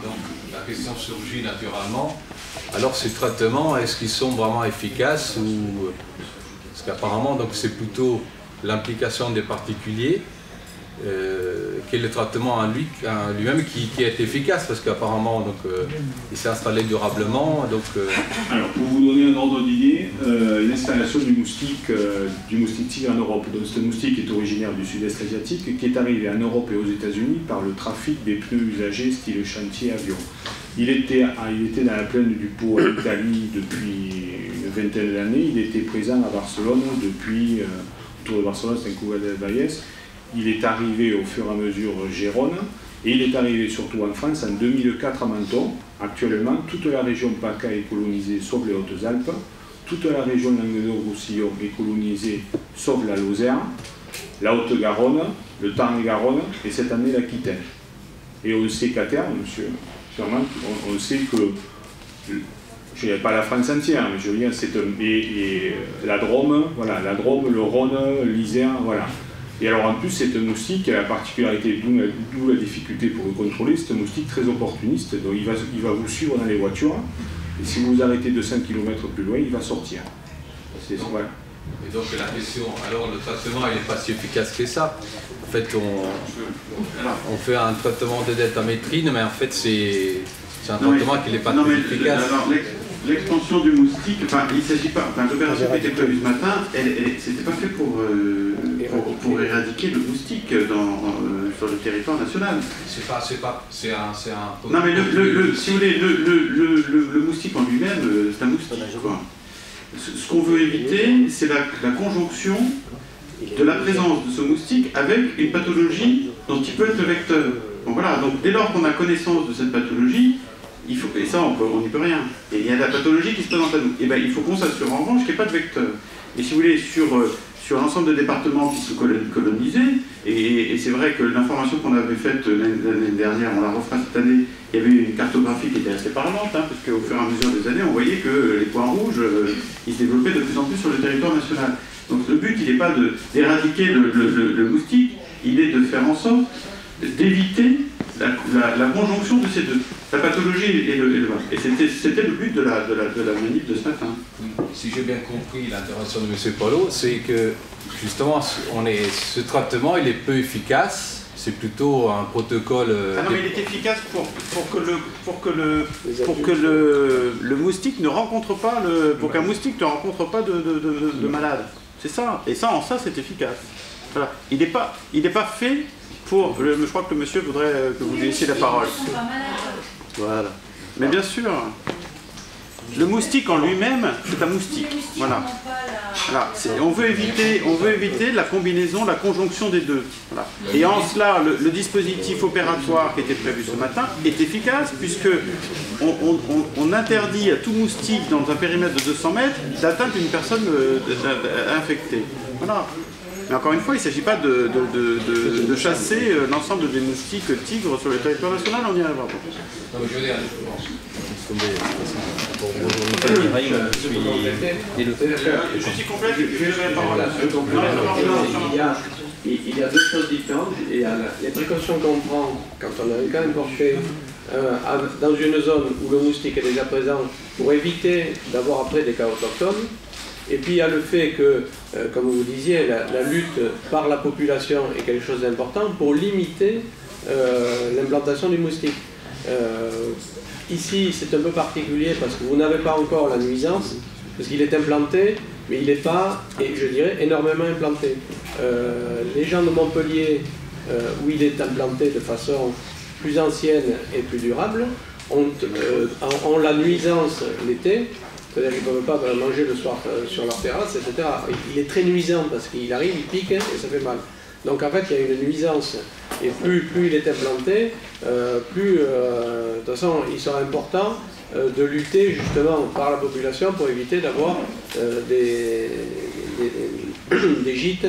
Donc, la question surgit naturellement. Alors, ces traitements, est-ce qu'ils sont vraiment efficaces ou... Parce qu'apparemment, donc, c'est plutôt l'implication des particuliers qui est le traitement en lui-même qui est efficace, parce qu'apparemment il s'est installé durablement. Donc, Alors pour vous donner un ordre d'idée, l'installation du moustique tigre en Europe, donc ce moustique est originaire du sud-est asiatique, qui est arrivé en Europe et aux États-Unis par le trafic des pneus usagés style chantier avion. Il était dans la plaine du Pô en Italie depuis une vingtaine d'années, il était présent à Barcelone depuis, autour de Barcelone, c'est un Cuba del Valles. Il est arrivé au fur et à mesure Gérone, et il est arrivé surtout en France en 2004 à Menton. Actuellement, toute la région PACA est colonisée, sauf les Hautes-Alpes. Toute la région Languedoc-Roussillon est colonisée, sauf la Lozère, la Haute-Garonne, le Tarn-et-Garonne, et cette année l'Aquitaine. Et on sait qu'à terme, monsieur Fermand, on sait que, je ne dirais pas la France entière, mais je veux dire, c'est la Drôme, voilà, la Drôme, le Rhône, l'Isère, voilà. Et alors en plus, c'est un moustique qui a la particularité, d'où la difficulté pour le contrôler, c'est un moustique très opportuniste, donc il va vous suivre dans les voitures, et si vous vous arrêtez 200 km plus loin, il va sortir. Voilà. Et donc la question, alors le traitement, il n'est pas si efficace que ça. En fait, on fait un traitement de deltamétrine, mais en fait, c'est un traitement qui n'est pas très efficace. L'expansion du moustique, enfin, il ne s'agit pas, l'opération qui était prévue ce matin, c'était pas fait pour éradiquer le moustique sur le territoire national. C'est un... Non mais si vous voulez, le moustique en lui-même, c'est un moustique, quoi. Ce qu'on veut éviter, c'est la conjonction de la présence de ce moustique avec une pathologie dont il peut être le vecteur. Donc voilà, donc dès lors qu'on a connaissance de cette pathologie, et ça on n'y peut rien, et il y a la pathologie qui se présente à nous, et bien il faut qu'on s'assure en revanche qu'il n'y ait pas de vecteur. Et si vous voulez, sur l'ensemble des départements qui sont colonisés, et c'est vrai que l'information qu'on avait faite l'année dernière, on la refera cette année, il y avait une cartographie qui était assez parlante, hein, parce qu'au fur et à mesure des années, on voyait que les points rouges, ils se développaient de plus en plus sur le territoire national. Donc le but, il n'est pas d'éradiquer le moustique, il est de faire en sorte d'éviter la conjonction de ces deux, la pathologie et le vin. Et c'était le but de la manip de ce matin. Si j'ai bien compris l'intervention de M. Paulo, c'est que justement, ce traitement, il est peu efficace. C'est plutôt un protocole... Ah non, mais il est efficace pour que le moustique ne rencontre pas pour qu'un moustique ne rencontre pas de malade. C'est ça. Et ça, en ça, c'est efficace. Voilà. Il n'est pas fait pour... Je crois que le monsieur voudrait que vous laissiez la parole. Voilà. Mais bien sûr, le moustique en lui-même, c'est un moustique. Voilà. Voilà. On veut éviter la combinaison, la conjonction des deux. Voilà. Et en cela, le dispositif opératoire qui était prévu ce matin est efficace, puisque on interdit à tout moustique dans un périmètre de 200 mètres d'atteindre une personne infectée. Voilà. Mais encore une fois, il ne s'agit pas de chasser l'ensemble des moustiques tigres sur le territoire national, on y arrivera pas. Il y a deux choses différentes. Il y a les précautions qu'on prend quand on a un cas importé dans une zone où le moustique est déjà présent pour éviter d'avoir après des cas autochtones. Et puis il y a le fait que, comme vous disiez, la lutte par la population est quelque chose d'important pour limiter l'implantation du moustique. Ici, c'est un peu particulier parce que vous n'avez pas encore la nuisance, parce qu'il est implanté, mais il n'est pas, et je dirais, énormément implanté. Les gens de Montpellier, où il est implanté de façon plus ancienne et plus durable, ont la nuisance l'été. C'est-à-dire qu'ils ne peuvent pas manger le soir sur leur terrasse, etc. Il est très nuisant parce qu'il arrive, il pique et ça fait mal. Donc en fait, il y a une nuisance. Et plus il est implanté, plus de toute façon, il sera important de lutter justement par la population pour éviter d'avoir des gîtes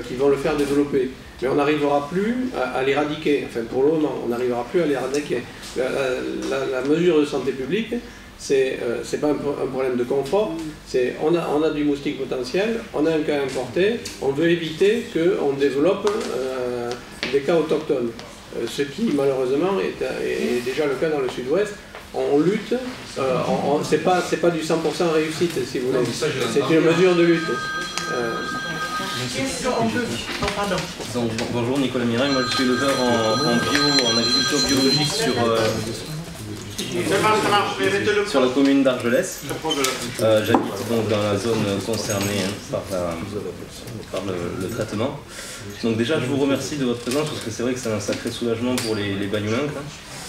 qui vont le faire développer. Mais on n'arrivera plus à l'éradiquer. Enfin, pour le moment, on n'arrivera plus à l'éradiquer. La mesure de santé publique, c'est pas un problème de confort, c'est on a du moustique potentiel, on a un cas importé, on veut éviter qu'on développe des cas autochtones. Ce qui malheureusement est déjà le cas dans le sud-ouest. On lutte, c'est pas du 100% réussite si vous voulez, c'est une mesure de lutte. Donc, bonjour, Nicolas Mireille, moi je suis éleveur en agriculture biologique sur la commune d'Argelès. J'habite donc dans la zone concernée par le traitement. Donc déjà je vous remercie de votre présence parce que c'est vrai que c'est un sacré soulagement pour les Bagnolinques.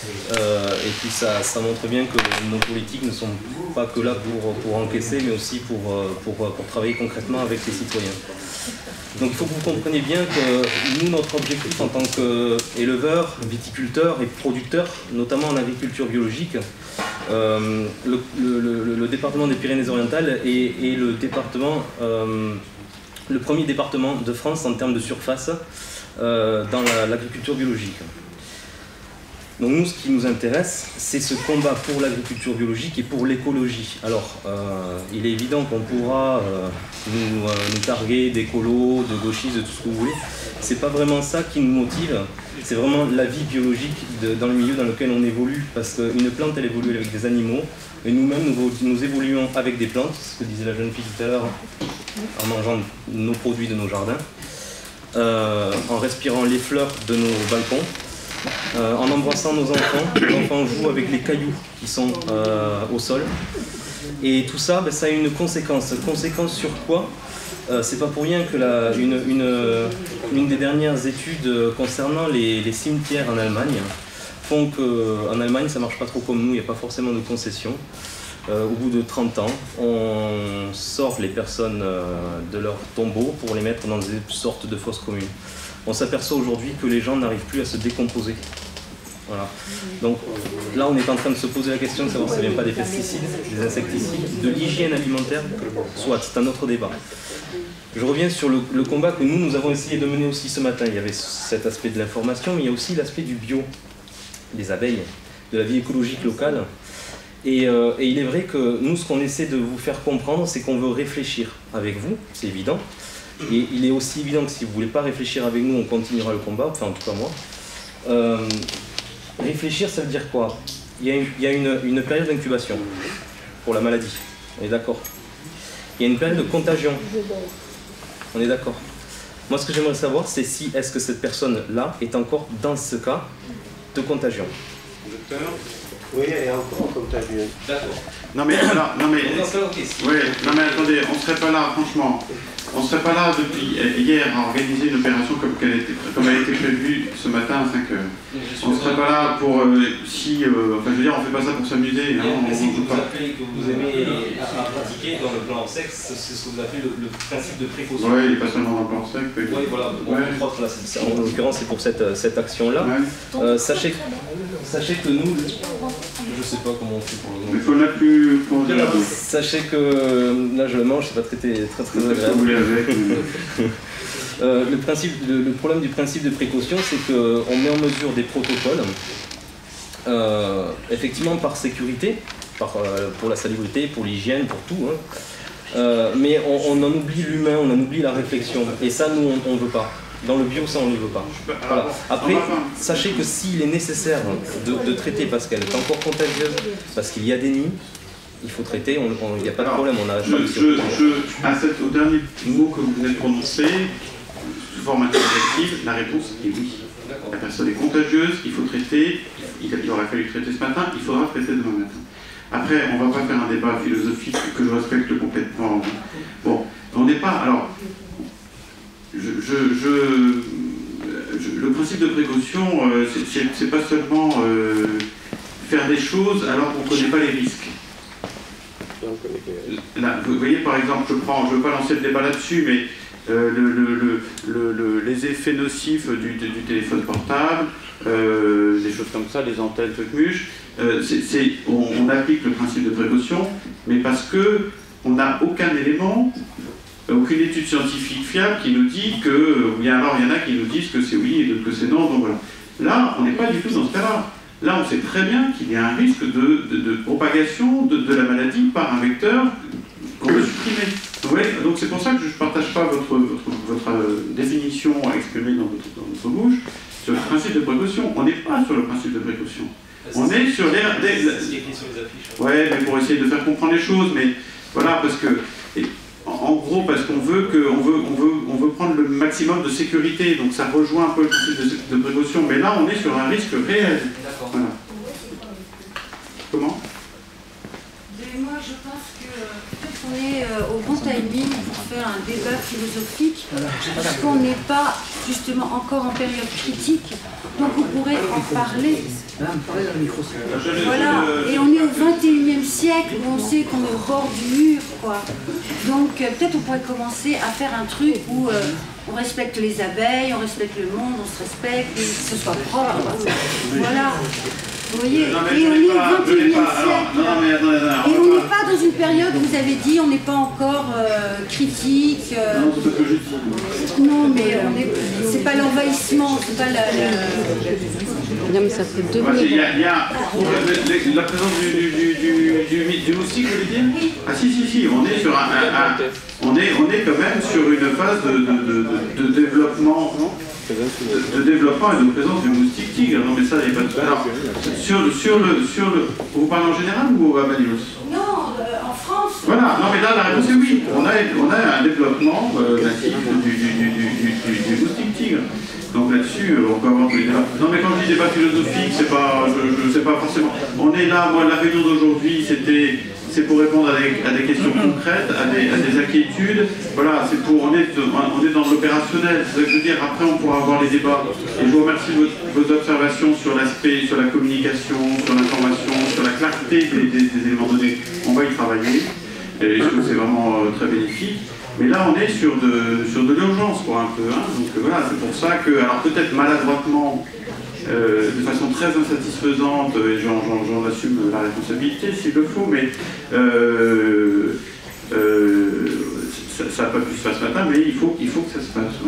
Et puis ça montre bien que nos politiques ne sont pas que là pour encaisser, mais aussi pour travailler concrètement avec les citoyens. Donc il faut que vous compreniez bien que nous, notre objectif en tant qu'éleveurs, viticulteurs et producteurs, notamment en agriculture biologique, le département des Pyrénées-Orientales est le premier département de France en termes de surface dans l'agriculture biologique. Donc nous, ce qui nous intéresse, c'est ce combat pour l'agriculture biologique et pour l'écologie. Alors, il est évident qu'on pourra nous targuer d'écolos, de gauchistes, de tout ce que vous voulez. C'est pas vraiment ça qui nous motive, c'est vraiment la vie biologique dans le milieu dans lequel on évolue. Parce qu'une plante, elle évolue avec des animaux, et nous-mêmes, nous évoluons avec des plantes, ce que disait la jeune fille tout à l'heure, en mangeant nos produits de nos jardins, en respirant les fleurs de nos balcons, en embrassant nos enfants jouent avec les cailloux qui sont au sol. Et tout ça, ça a une conséquence. Conséquence sur quoi? C'est pas pour rien que une des dernières études concernant les cimetières en Allemagne font qu'en Allemagne, ça marche pas trop comme nous, il n'y a pas forcément de concession. Au bout de 30 ans, on sort les personnes de leurs tombeaux pour les mettre dans des sortes de fosses communes. On s'aperçoit aujourd'hui que les gens n'arrivent plus à se décomposer. Voilà. Donc là, on est en train de se poser la question de savoir si ça ne vient pas des pesticides, des insecticides, de l'hygiène alimentaire, soit, c'est un autre débat. Je reviens sur le combat que nous avons essayé de mener aussi ce matin. Il y avait cet aspect de l'information, mais il y a aussi l'aspect du bio, des abeilles, de la vie écologique locale. Et il est vrai que nous, ce qu'on essaie de vous faire comprendre, c'est qu'on veut réfléchir avec vous, c'est évident. Et il est aussi évident que si vous ne voulez pas réfléchir avec nous, on continuera le combat, enfin en tout cas moi. Réfléchir, ça veut dire quoi? Il y a une période d'incubation pour la maladie, on est d'accord. Il y a une période de contagion, on est d'accord. Moi, ce que j'aimerais savoir, c'est si est-ce que cette personne-là est encore dans ce cas de contagion. Docteur? Oui, elle est encore contagieuse. D'accord. Non mais attendez, on ne serait pas là, franchement. on ne serait pas là depuis hier à organiser une opération comme elle a été prévue ce matin à 5 h. On ne serait pas là pour enfin je veux dire, on ne fait pas ça pour s'amuser. C'est que vous aimez à pratiquer dans le plan sec, c'est ce que vous appelez le principe de précaution. Oui, il n'est pas seulement dans le plan sec. Oui, voilà. En l'occurrence, c'est pour cette action-là. Sachez que nous, je ne sais pas comment on fait pour le moment. Il faut la plus pour dire. Sachez que là je le mange, c'est pas très agréable. Le problème du principe de précaution, c'est qu'on met en mesure des protocoles, effectivement par sécurité, pour la salubrité, pour l'hygiène, pour tout, mais on en oublie l'humain, on en oublie la réflexion, et ça nous on ne veut pas. Dans le bio, ça on ne veut pas. Voilà. Après, sachez que s'il est nécessaire de traiter parce qu'elle est encore contagieuse, parce qu'il y a des nids, il faut traiter, il n'y a pas de problème, on n'arrête pas de au dernier mot que vous venez de prononcer, sous forme interactive, la réponse est oui. La personne est contagieuse, il faut traiter, il aurait fallu traiter ce matin, il faudra traiter demain matin. Après, on ne va pas faire un débat philosophique que je respecte complètement. Bon, on n'est pas... Alors, le principe de précaution, c'est pas seulement faire des choses alors qu'on ne connaît pas les risques. Là, vous voyez, par exemple, je ne veux pas lancer le débat là-dessus, mais les effets nocifs du téléphone portable, des choses comme ça, les antennes, trucs mûches, on applique le principe de précaution, mais parce qu'on n'a aucun élément, aucune étude scientifique fiable qui nous dit que, alors il y en a qui nous disent que c'est oui et d'autres que c'est non, donc voilà. Là, on n'est pas du tout dans ce cas-là. Là, on sait très bien qu'il y a un risque de propagation de la maladie par un vecteur qu'on veut supprimer. Donc c'est pour ça que je ne partage pas votre définition exprimée dans votre bouche sur le principe de précaution. On n'est pas sur le principe de précaution. On est sur les... Ouais, mais pour essayer de faire comprendre les choses, mais voilà, parce que... En gros, parce qu'on veut prendre le maximum de sécurité, donc ça rejoint un peu le principe de précaution, mais là on est sur un risque réel. Voilà. Comment? Moi je pense que peut-être qu'on est au bon timing pour faire un débat philosophique, parce qu'on n'est pas justement encore en période critique, donc on pourrait en parler. Voilà, et on est au 21e siècle où on sait qu'on est au bord du mur, quoi. Donc peut-être on pourrait commencer à faire un truc où on respecte les abeilles, on respecte le monde, on se respecte, et que ce soit propre. Voilà. Vous voyez, et on est au 21e siècle. Et on n'est pas dans une période où vous avez dit on n'est pas encore critique. Non, mais c'est pas l'envahissement, c'est pas la... Non, mais ça fait 2 minutes. Il y a la présence du moustique, vous voulez dire? Ah si, on est sur on est quand même sur une phase de développement. De développement et de présence du moustique tigre. Non mais ça, il n'y a pas de... Alors, vous parlez en général ou à Banyuls? Non, en France. Voilà, non mais là la réponse est oui. On a un développement natif du moustique tigre. Donc là-dessus, on peut avoir tous les débats. Non mais quand je dis débat philosophique, c'est pas, je sais pas forcément. On est là, moi la réunion d'aujourd'hui, c'est pour répondre à des questions concrètes, à des inquiétudes. Voilà, on est dans l'opérationnel. C'est ce que je veux dire. Après, on pourra avoir les débats. Et je vous remercie de vos observations sur l'aspect, sur la communication, sur l'information, sur la clarté des éléments donnés. On va y travailler. Et je trouve que c'est vraiment très bénéfique. Mais là, on est sur de l'urgence, quoi, un peu. Hein. Donc voilà, c'est pour ça que, alors peut-être maladroitement, de façon très insatisfaisante, et j'en assume la responsabilité s'il le faut, mais ça n'a pas pu se faire ce matin, mais il faut que ça se fasse.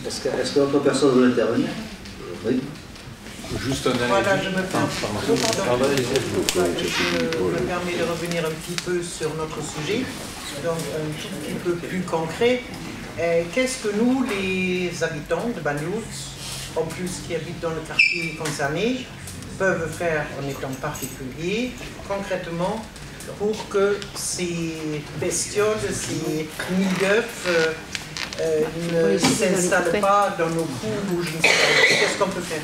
Est-ce que d'autres personnes veulent intervenir? Oui. Juste un voilà, je me permets de revenir un petit peu sur notre sujet, donc un tout petit peu plus concret. Qu'est-ce que nous, les habitants de Banyuls, en plus qui habitent dans le quartier concerné, peuvent faire en étant particuliers, concrètement, pour que ces bestioles, ces nids d'œufs ne s'installent pas dans nos cours ou je ne sais pas. Qu'est-ce qu'on peut faire?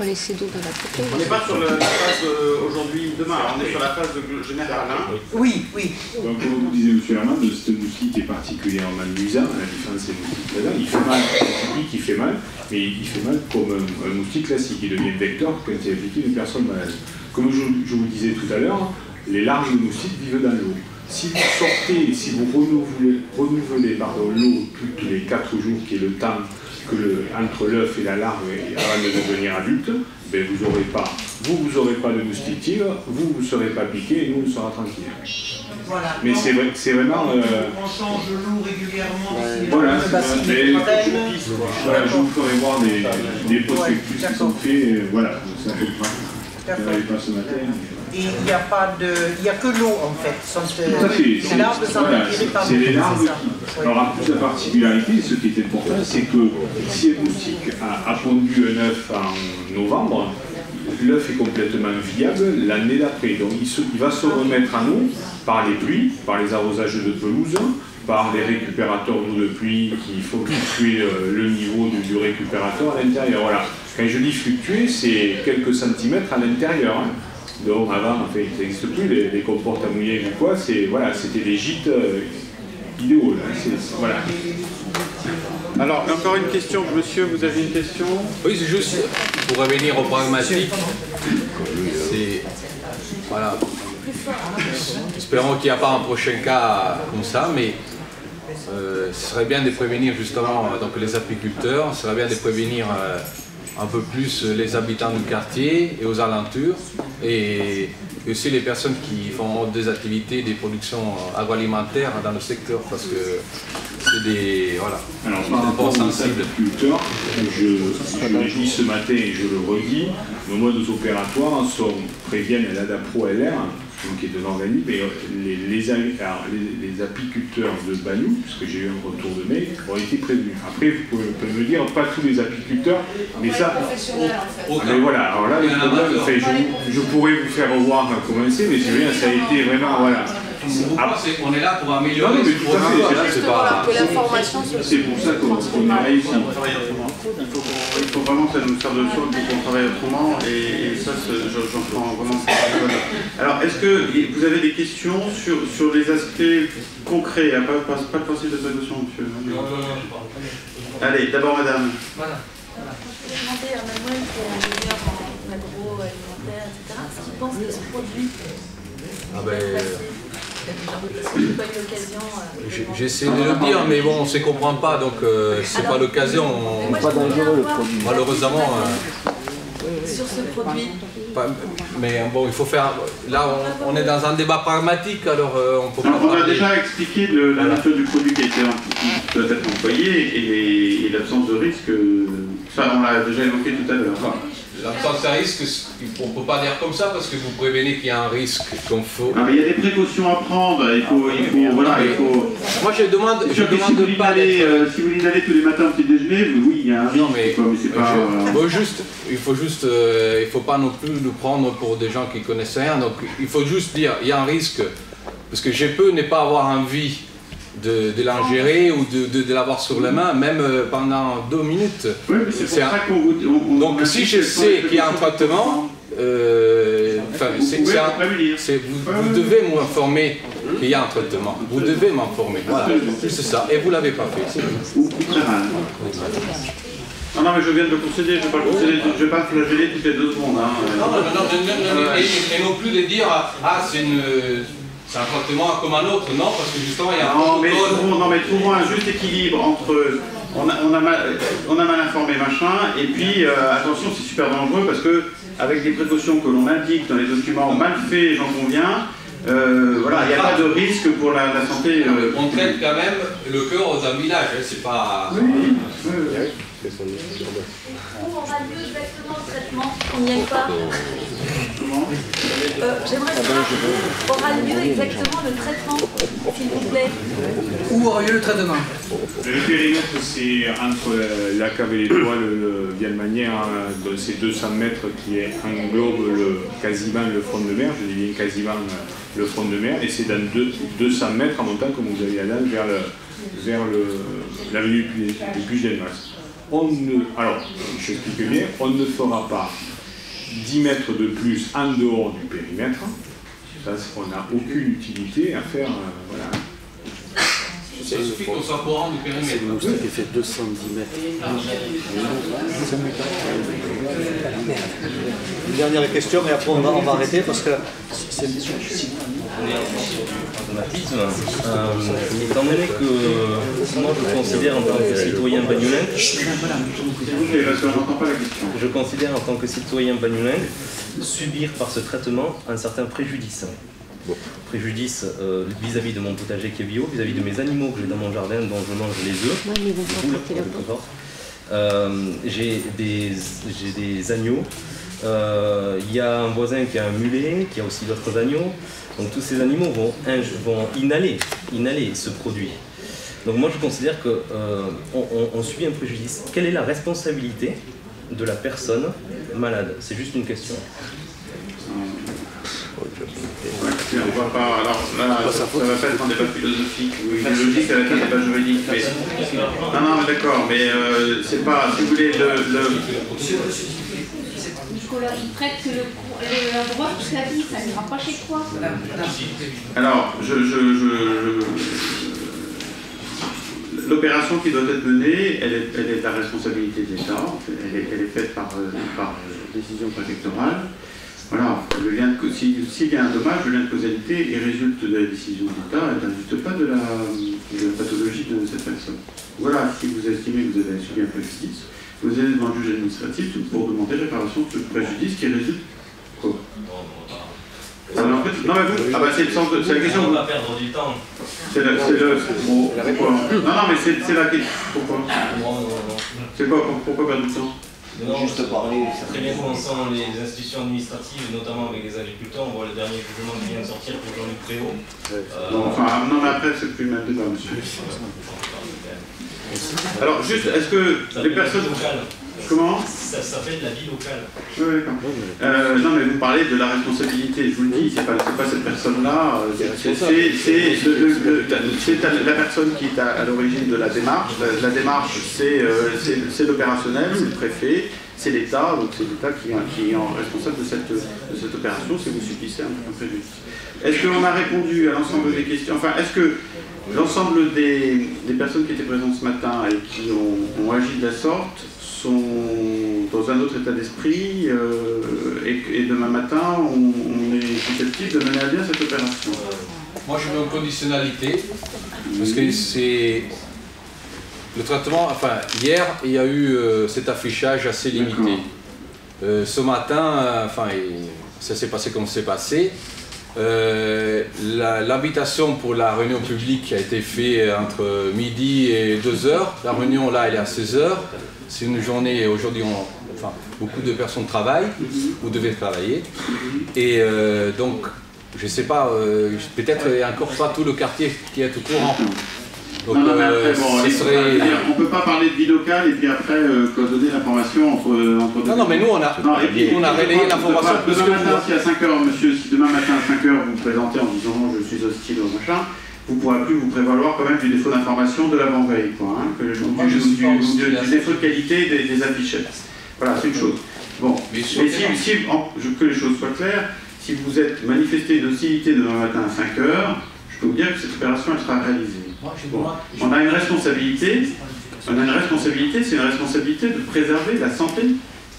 laisser d'eau dans la poubelle. On n'est pas sur la phase aujourd'hui, demain, on est sur la phase générale. Hein. Oui, oui. Donc, comme vous disiez, M. Herman, ce moustique est particulièrement nuisant, à la différence des moustiques là, il fait mal, c'est typique, il fait mal, mais il fait mal comme un moustique classique, il devient vecteur quand il est appliqué une personne malade. Comme je vous disais tout à l'heure, les larves de moustiques vivent dans l'eau. Si vous sortez, si vous renouvelez l'eau tous les 4 jours, qui est le temps entre l'œuf et la larve avant de devenir adulte, ben vous n'aurez pas de moustique tigre, vous ne serez pas piqué et nous on sera tranquille. Voilà. Mais c'est vraiment. On change l'eau régulièrement. Voilà, je vous ferai voir des prospectus qui sont faits. Voilà, c'est un peu près. Je n'avais pas ce matin. Et il n'y a pas de. Il n'y a que l'eau en fait. Tout à fait. Les larves sont attirées par l'eau. C'est les larves qui. Alors, en plus, la particularité, ce qui est important, c'est que si un moustique a pondu un œuf en novembre, l'œuf est complètement viable l'année d'après. Donc, il va se remettre en eau par les pluies, par les arrosages de pelouse, par les récupérateurs d'eau de pluie qui font fluctuer le niveau du récupérateur à l'intérieur. Voilà. Quand je dis fluctuer, c'est quelques centimètres à l'intérieur. Hein. Donc avant, en fait, ça n'existe plus, les comportes à mouiller ou quoi, c'était des gîtes idéaux. Là. Voilà. Alors, encore une question, monsieur, vous avez une question? Oui, c'est juste pour revenir au pragmatique. Voilà. Espérons qu'il n'y a pas un prochain cas comme ça, mais ce serait bien de prévenir justement donc, les apiculteurs, ce serait bien de prévenir un peu plus les habitants du quartier et aux alentours, et aussi les personnes qui font des activités, des productions agroalimentaires dans le secteur, parce que c'est des points sensibles. Je l'ai dit ce matin et je le redis, nos modes opératoires préviennent l'ADAPRO LR, qui est de l'organisme, et les apiculteurs de Banou, puisque j'ai eu un retour de mail, ont été prévenus. Après, vous pouvez me dire, pas tous les apiculteurs, mais ça... Mais voilà, alors là, je pourrais vous faire revoir comment c'est, mais c'est bien, ça a été vraiment... Voilà. On est là pour améliorer ce programme. C'est pour ça qu'on a réussi. Il faut vraiment que ça nous serve de leçon pour qu'on travaille autrement, et ça, j'en prends vraiment. Alors, est-ce que vous avez des questions sur les aspects concrets? Pas de principe de précaution, monsieur. Allez, d'abord madame. Voilà. Je voulais demander à Manuel, qui est ingénieur en agroalimentaire, etc., ce qu'il pense de ce produit. J'essaie de le dire, mais bon, on ne se comprend pas, donc c'est pas l'occasion. Pas dangereux le produit. Malheureusement. Sur ce produit. Mais bon, il faut faire. Là, on est dans un débat pragmatique, alors on peut pas. On a déjà expliqué la nature du produit qui doit être employé et l'absence de risque. Ça, on l'a déjà évoqué tout à l'heure. L'absence de risque, on ne peut pas dire comme ça parce que vous prévenez qu'il y a un risque qu'on faut. Ah, mais il y a des précautions à prendre. Il faut. Moi, je demande si vous pas d'être. Si vous voulez aller tous les matins au petit déjeuner, oui, il y a un risque. Non, mais c'est pas. Il faut pas non plus nous prendre pour des gens qui connaissent rien. Donc, il faut juste dire, il y a un risque parce que je peux ne pas avoir envie de l'ingérer ou de l'avoir sur la main, même pendant 2 minutes. Oui, mais c'est pour ça qu'on vous... Donc si je sais qu'il y a un traitement, vous devez m'informer qu'il y a un traitement. Vous devez m'informer. Voilà, c'est ça. Et vous ne l'avez pas fait. Ou très mal. Non, mais je viens de le concéder, je ne vais pas flageller toutes les 2 secondes. Et non plus de dire, c'est un traitement comme un autre, non, parce que justement il y a un protocole. Non, mais trouvons un juste équilibre entre on a mal informé machin, et puis attention, c'est super dangereux parce que avec des précautions que l'on indique dans les documents mal faits, j'en conviens, voilà, il n'y a pas de risque pour la santé. On traite quand même le cœur d'un village, c'est pas. Où aura lieu exactement le traitement? On n'y aille pas. J'aimerais savoir où aura lieu exactement le traitement, s'il vous plaît. Où aura lieu le traitement? Le périmètre, c'est entre la cave et les toits, le Vienne-Manière, de ces 200 mètres qui englobe quasiment le front de mer, je dis bien quasiment le front de mer, et c'est dans 200 mètres en montant, comme vous avez à l'âge, vers l'avenue du Puy-de-Dôme. Alors, je explique bien, on ne fera pas 10 mètres de plus en dehors du périmètre, ça, on n'a aucune utilité à faire. Voilà. Ça suffit qu'on soit courant du périmètre. C'est le moustique qui fait 210 mètres. Une dernière question, mais après on va arrêter parce que c'est automatisme. Étant donné que moi je considère en tant que citoyen bagnolingue, je considère en tant que citoyen bagnolingue subir par ce traitement un certain préjudice. Préjudice vis-à-vis de mon potager qui est bio, vis-à-vis de mes animaux que j'ai dans mon jardin dont je mange les œufs. J'ai des agneaux. Il y a un voisin qui a un mulet, qui a aussi d'autres agneaux. Donc tous ces animaux vont inhaler ce produit. Donc moi je considère qu'on subit un préjudice. Quelle est la responsabilité de la personne malade? C'est juste une question. On voit pas, alors là, ça va pas être un débat philosophique ou idéologique, ça va être un débat juridique. Mais... Non, mais d'accord, mais c'est pas, si vous voulez, Nicolas, il traite que le droit toute la vie, ça n'ira pas chez toi. Alors, l'opération qui doit être menée, elle est de la responsabilité de l'État, elle est faite par décision préfectorale. Voilà, s'il y a un dommage, le lien de causalité, il résulte de la décision de l'État, elle ne résulte pas de la pathologie de cette personne. Voilà, si vous estimez que vous avez subi un préjudice, vous allez devant le juge administratif pour demander réparation de ce préjudice qui résulte quoi? Non, mais vous, c'est le sens de c'est la question. On va perdre du temps. C'est le pourquoi? Non, mais c'est la question. Pourquoi? C'est quoi? Pourquoi perdre du temps? Non, juste parler. Très bien commençant les institutions administratives, notamment avec les agriculteurs. On voit le dernier jugement qui vient de sortir pour Jean-Luc Prévost. Non, mais après, c'est plus le même débat, monsieur. Alors, juste, est-ce que les personnes. Comment? Ça s'appelle la vie locale. Oui, d'accord. Non, mais vous parlez de la responsabilité. Je vous le dis, c'est pas cette personne-là. C'est la personne qui est à l'origine de la démarche. La démarche, c'est l'opérationnel, c'est le préfet, c'est l'État. Donc c'est l'État qui est responsable de cette opération si vous subissez un préjudice. Est-ce qu'on a répondu à l'ensemble des questions? Enfin, est-ce que l'ensemble des personnes qui étaient présentes ce matin et qui ont agi de la sorte sont dans un autre état d'esprit et demain matin on est susceptible de mener à bien cette opération? Moi je mets en conditionnalité parce que c'est le traitement, enfin hier il y a eu cet affichage assez limité. Ce matin, ça s'est passé comme c'est passé. L'invitation pour la réunion publique a été faite entre midi et 2h. La réunion là elle est à 16h. C'est une journée, aujourd'hui beaucoup de personnes travaillent ou devaient travailler. Et donc, je ne sais pas, peut-être il n'y a encore pas tout le quartier qui est au courant. Donc, non, mais après, bon, on ne peut pas parler de vie locale et puis après donner l'information entre Non, mais nous, on a relayé l'information. Demain matin, si à 5h, monsieur, si demain matin à 5h vous vous présentez en disant non, je suis hostile au machin, vous ne pourrez plus vous prévaloir quand même du défaut d'information de l'avant-veille, du défaut de qualité des affichettes. Voilà, c'est une chose. Bon, mais que les choses soient claires, si vous êtes manifesté une hostilité demain matin à 5h, je peux vous dire que cette opération elle sera réalisée. Bon. On a une responsabilité, c'est une responsabilité de préserver la santé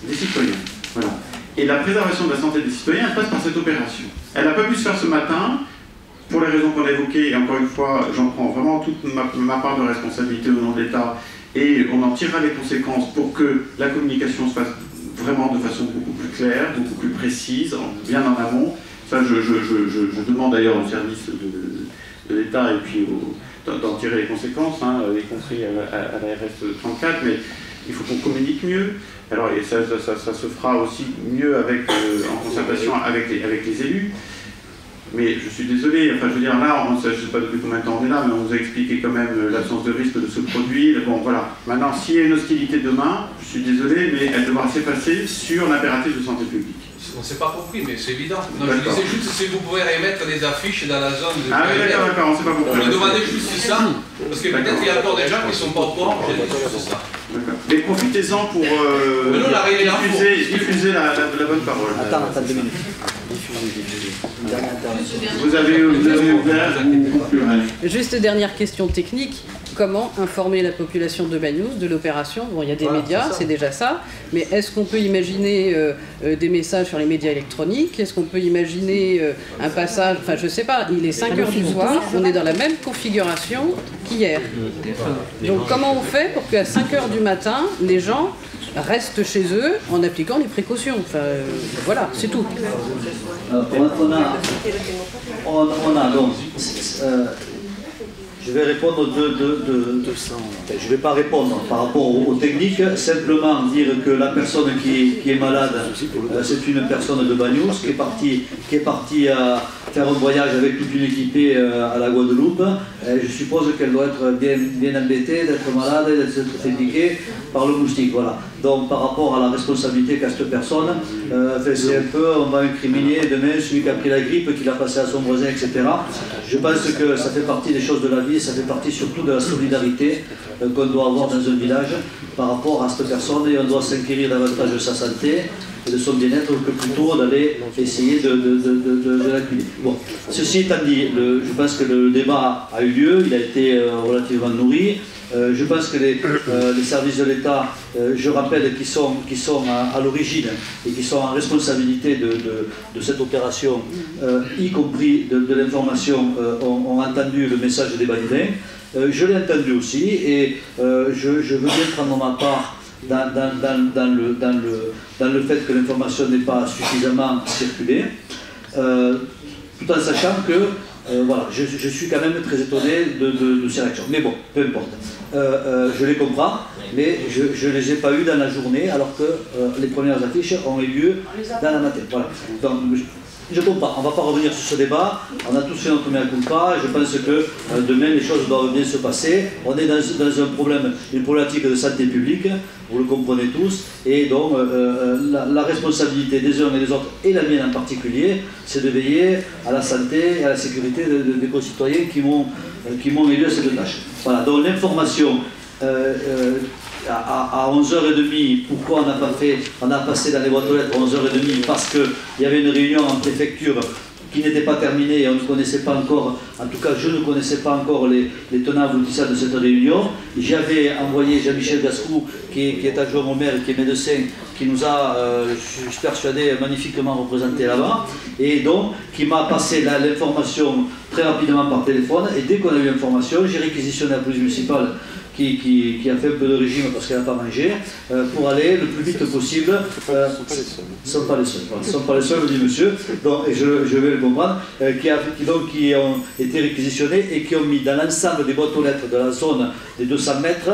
des citoyens. Voilà. Et la préservation de la santé des citoyens, elle passe par cette opération. Elle n'a pas pu se faire ce matin, pour les raisons qu'on a évoquées, et encore une fois, j'en prends vraiment toute ma part de responsabilité au nom de l'État, et on en tirera les conséquences pour que la communication se fasse vraiment de façon beaucoup plus claire, beaucoup plus précise, bien en amont. Ça, je demande d'ailleurs au service de l'État et puis d'en tirer les conséquences, y compris à la RS 34, mais il faut qu'on communique mieux. Alors, et ça se fera aussi mieux en concertation avec les élus. Mais je suis désolé, enfin je veux dire là, je ne sais pas depuis combien de temps on est là, mais on vous a expliqué quand même l'absence de risque de ce produit. Bon voilà, maintenant s'il y a une hostilité demain, je suis désolé, mais elle devra s'effacer sur l'impératif de santé publique. On ne s'est pas compris, mais c'est évident. Non, je disais juste si vous pouvez remettre des affiches dans la zone de... Ah oui, d'accord, on ne s'est pas compris. Je demandais juste ça, parce que peut-être qu'il y a encore des gens qui ne sont pas au courant, j'ai dit juste ça. Mais profitez-en pour diffuser la bonne parole. Attends 2 minutes. Vous avez ouvert. Juste dernière question technique. Comment informer la population de Bagnouz de l'opération? Bon, il y a des médias, c'est déjà ça, mais est-ce qu'on peut imaginer des messages sur les médias électroniques? Est-ce qu'on peut imaginer un passage? Enfin, je sais pas, il est 5h du soir, on est dans la même configuration qu'hier. Donc, comment on fait pour qu'à 5h du matin, les gens restent chez eux en appliquant les précautions? Enfin, voilà, c'est tout. On a donc... je vais répondre je ne vais pas répondre par rapport aux techniques, simplement dire que la personne qui est malade, c'est une personne de Bagnouz qui est partie faire un voyage avec toute une équipée à la Guadeloupe. Je suppose qu'elle doit être bien embêtée d'être malade et d'être piquée par le moustique. Voilà. Donc par rapport à la responsabilité qu'a cette personne, c'est un peu, on va incriminer demain celui qui a pris la grippe, qui l'a passé à son voisin, etc. Je pense que ça fait partie des choses de la vie, ça fait partie surtout de la solidarité qu'on doit avoir dans un village par rapport à cette personne, et on doit s'inquiéter davantage de sa santé et de son bien-être que plutôt d'aller essayer de l'accueillir. Bon, ceci étant dit, je pense que le débat a eu lieu, il a été relativement nourri. Je pense que les services de l'État, je rappelle, qui sont à l'origine et qui sont en responsabilité de cette opération, y compris de l'information, ont entendu le message des Bagnouliens. Je l'ai entendu aussi, et je veux bien prendre ma part dans le fait que l'information n'est pas suffisamment circulée, tout en sachant que voilà, je suis quand même très étonné de ces réactions. Mais bon, peu importe. Je les comprends, mais je ne les ai pas eues dans la journée, alors que les premières affiches ont eu lieu dans la matinée. Voilà. Donc, je comprends, on ne va pas revenir sur ce débat, on a tous fait notre mea culpa, je pense que demain les choses doivent bien se passer. On est dans un problème, une problématique de santé publique, vous le comprenez tous, et donc la responsabilité des uns et des autres, et la mienne en particulier, c'est de veiller à la santé et à la sécurité des concitoyens qui m'ont élu à cette tâche. Voilà, donc l'information à 11h30, pourquoi on a passé dans les boîtes aux lettres à 11h30? Parce qu'il y avait une réunion en préfecture qui n'était pas terminée et on ne connaissait pas encore, en tout cas je ne connaissais pas encore les tenants aboutissants de cette réunion. J'avais envoyé Jean-Michel Gascou, qui est adjoint au maire, qui est médecin, qui nous a, je suis persuadé, magnifiquement représenté là-bas, et donc qui m'a passé l'information très rapidement par téléphone, et dès qu'on a eu l'information, j'ai réquisitionné la police municipale qui a fait un peu de régime parce qu'elle n'a pas mangé, pour aller le plus vite possible. Ce ne sont pas les seuls, ce ne sont pas les seuls, me dit monsieur, donc, et je vais le comprendre, qui ont été réquisitionnés et qui ont mis dans l'ensemble des boîtes aux lettres de la zone des 200 mètres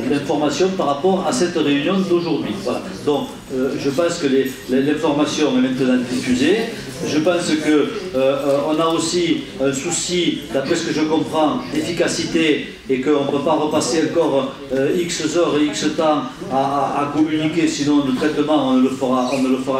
l'information par rapport à cette réunion d'aujourd'hui. Voilà. Donc, je pense que l'information est maintenant diffusée. Je pense qu'on a aussi un souci, d'après ce que je comprends, d'efficacité, et qu'on ne peut pas repasser encore X heures et X temps à communiquer, sinon le traitement on ne le fera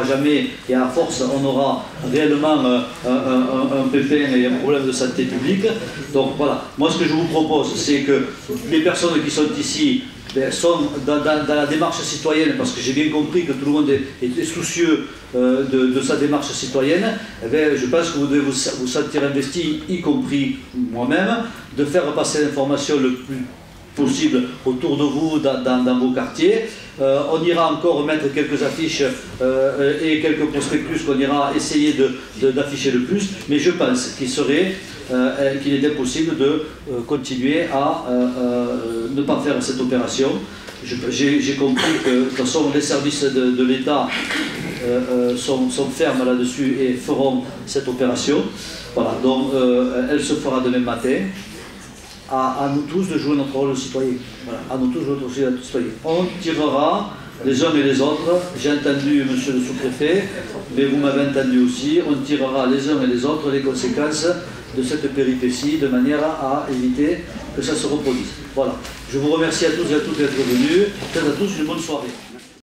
jamais, et à force on aura réellement un pépin et un problème de santé publique. Donc voilà, moi ce que je vous propose, c'est que les personnes qui sont ici sont dans la démarche citoyenne, parce que j'ai bien compris que tout le monde est soucieux de sa démarche citoyenne. Eh bien, je pense que vous devez vous sentir investi, y compris moi-même, de faire passer l'information le plus possible autour de vous dans vos quartiers. On ira encore mettre quelques affiches et quelques prospectus qu'on ira essayer d'afficher le plus, mais je pense qu'il est impossible de continuer à ne pas faire cette opération. J'ai compris que de toute façon les services de l'État sont fermes là-dessus et feront cette opération. Voilà, donc elle se fera demain matin. À nous tous de jouer notre rôle de citoyen. Voilà, à nous tous de jouer notre rôle de citoyen. On tirera les uns et les autres. J'ai entendu monsieur le sous-préfet, mais vous m'avez entendu aussi. On tirera les uns et les autres les conséquences de cette péripétie de manière à éviter que ça se reproduise. Voilà. Je vous remercie à tous et à toutes d'être venus. Peut-être à tous une bonne soirée.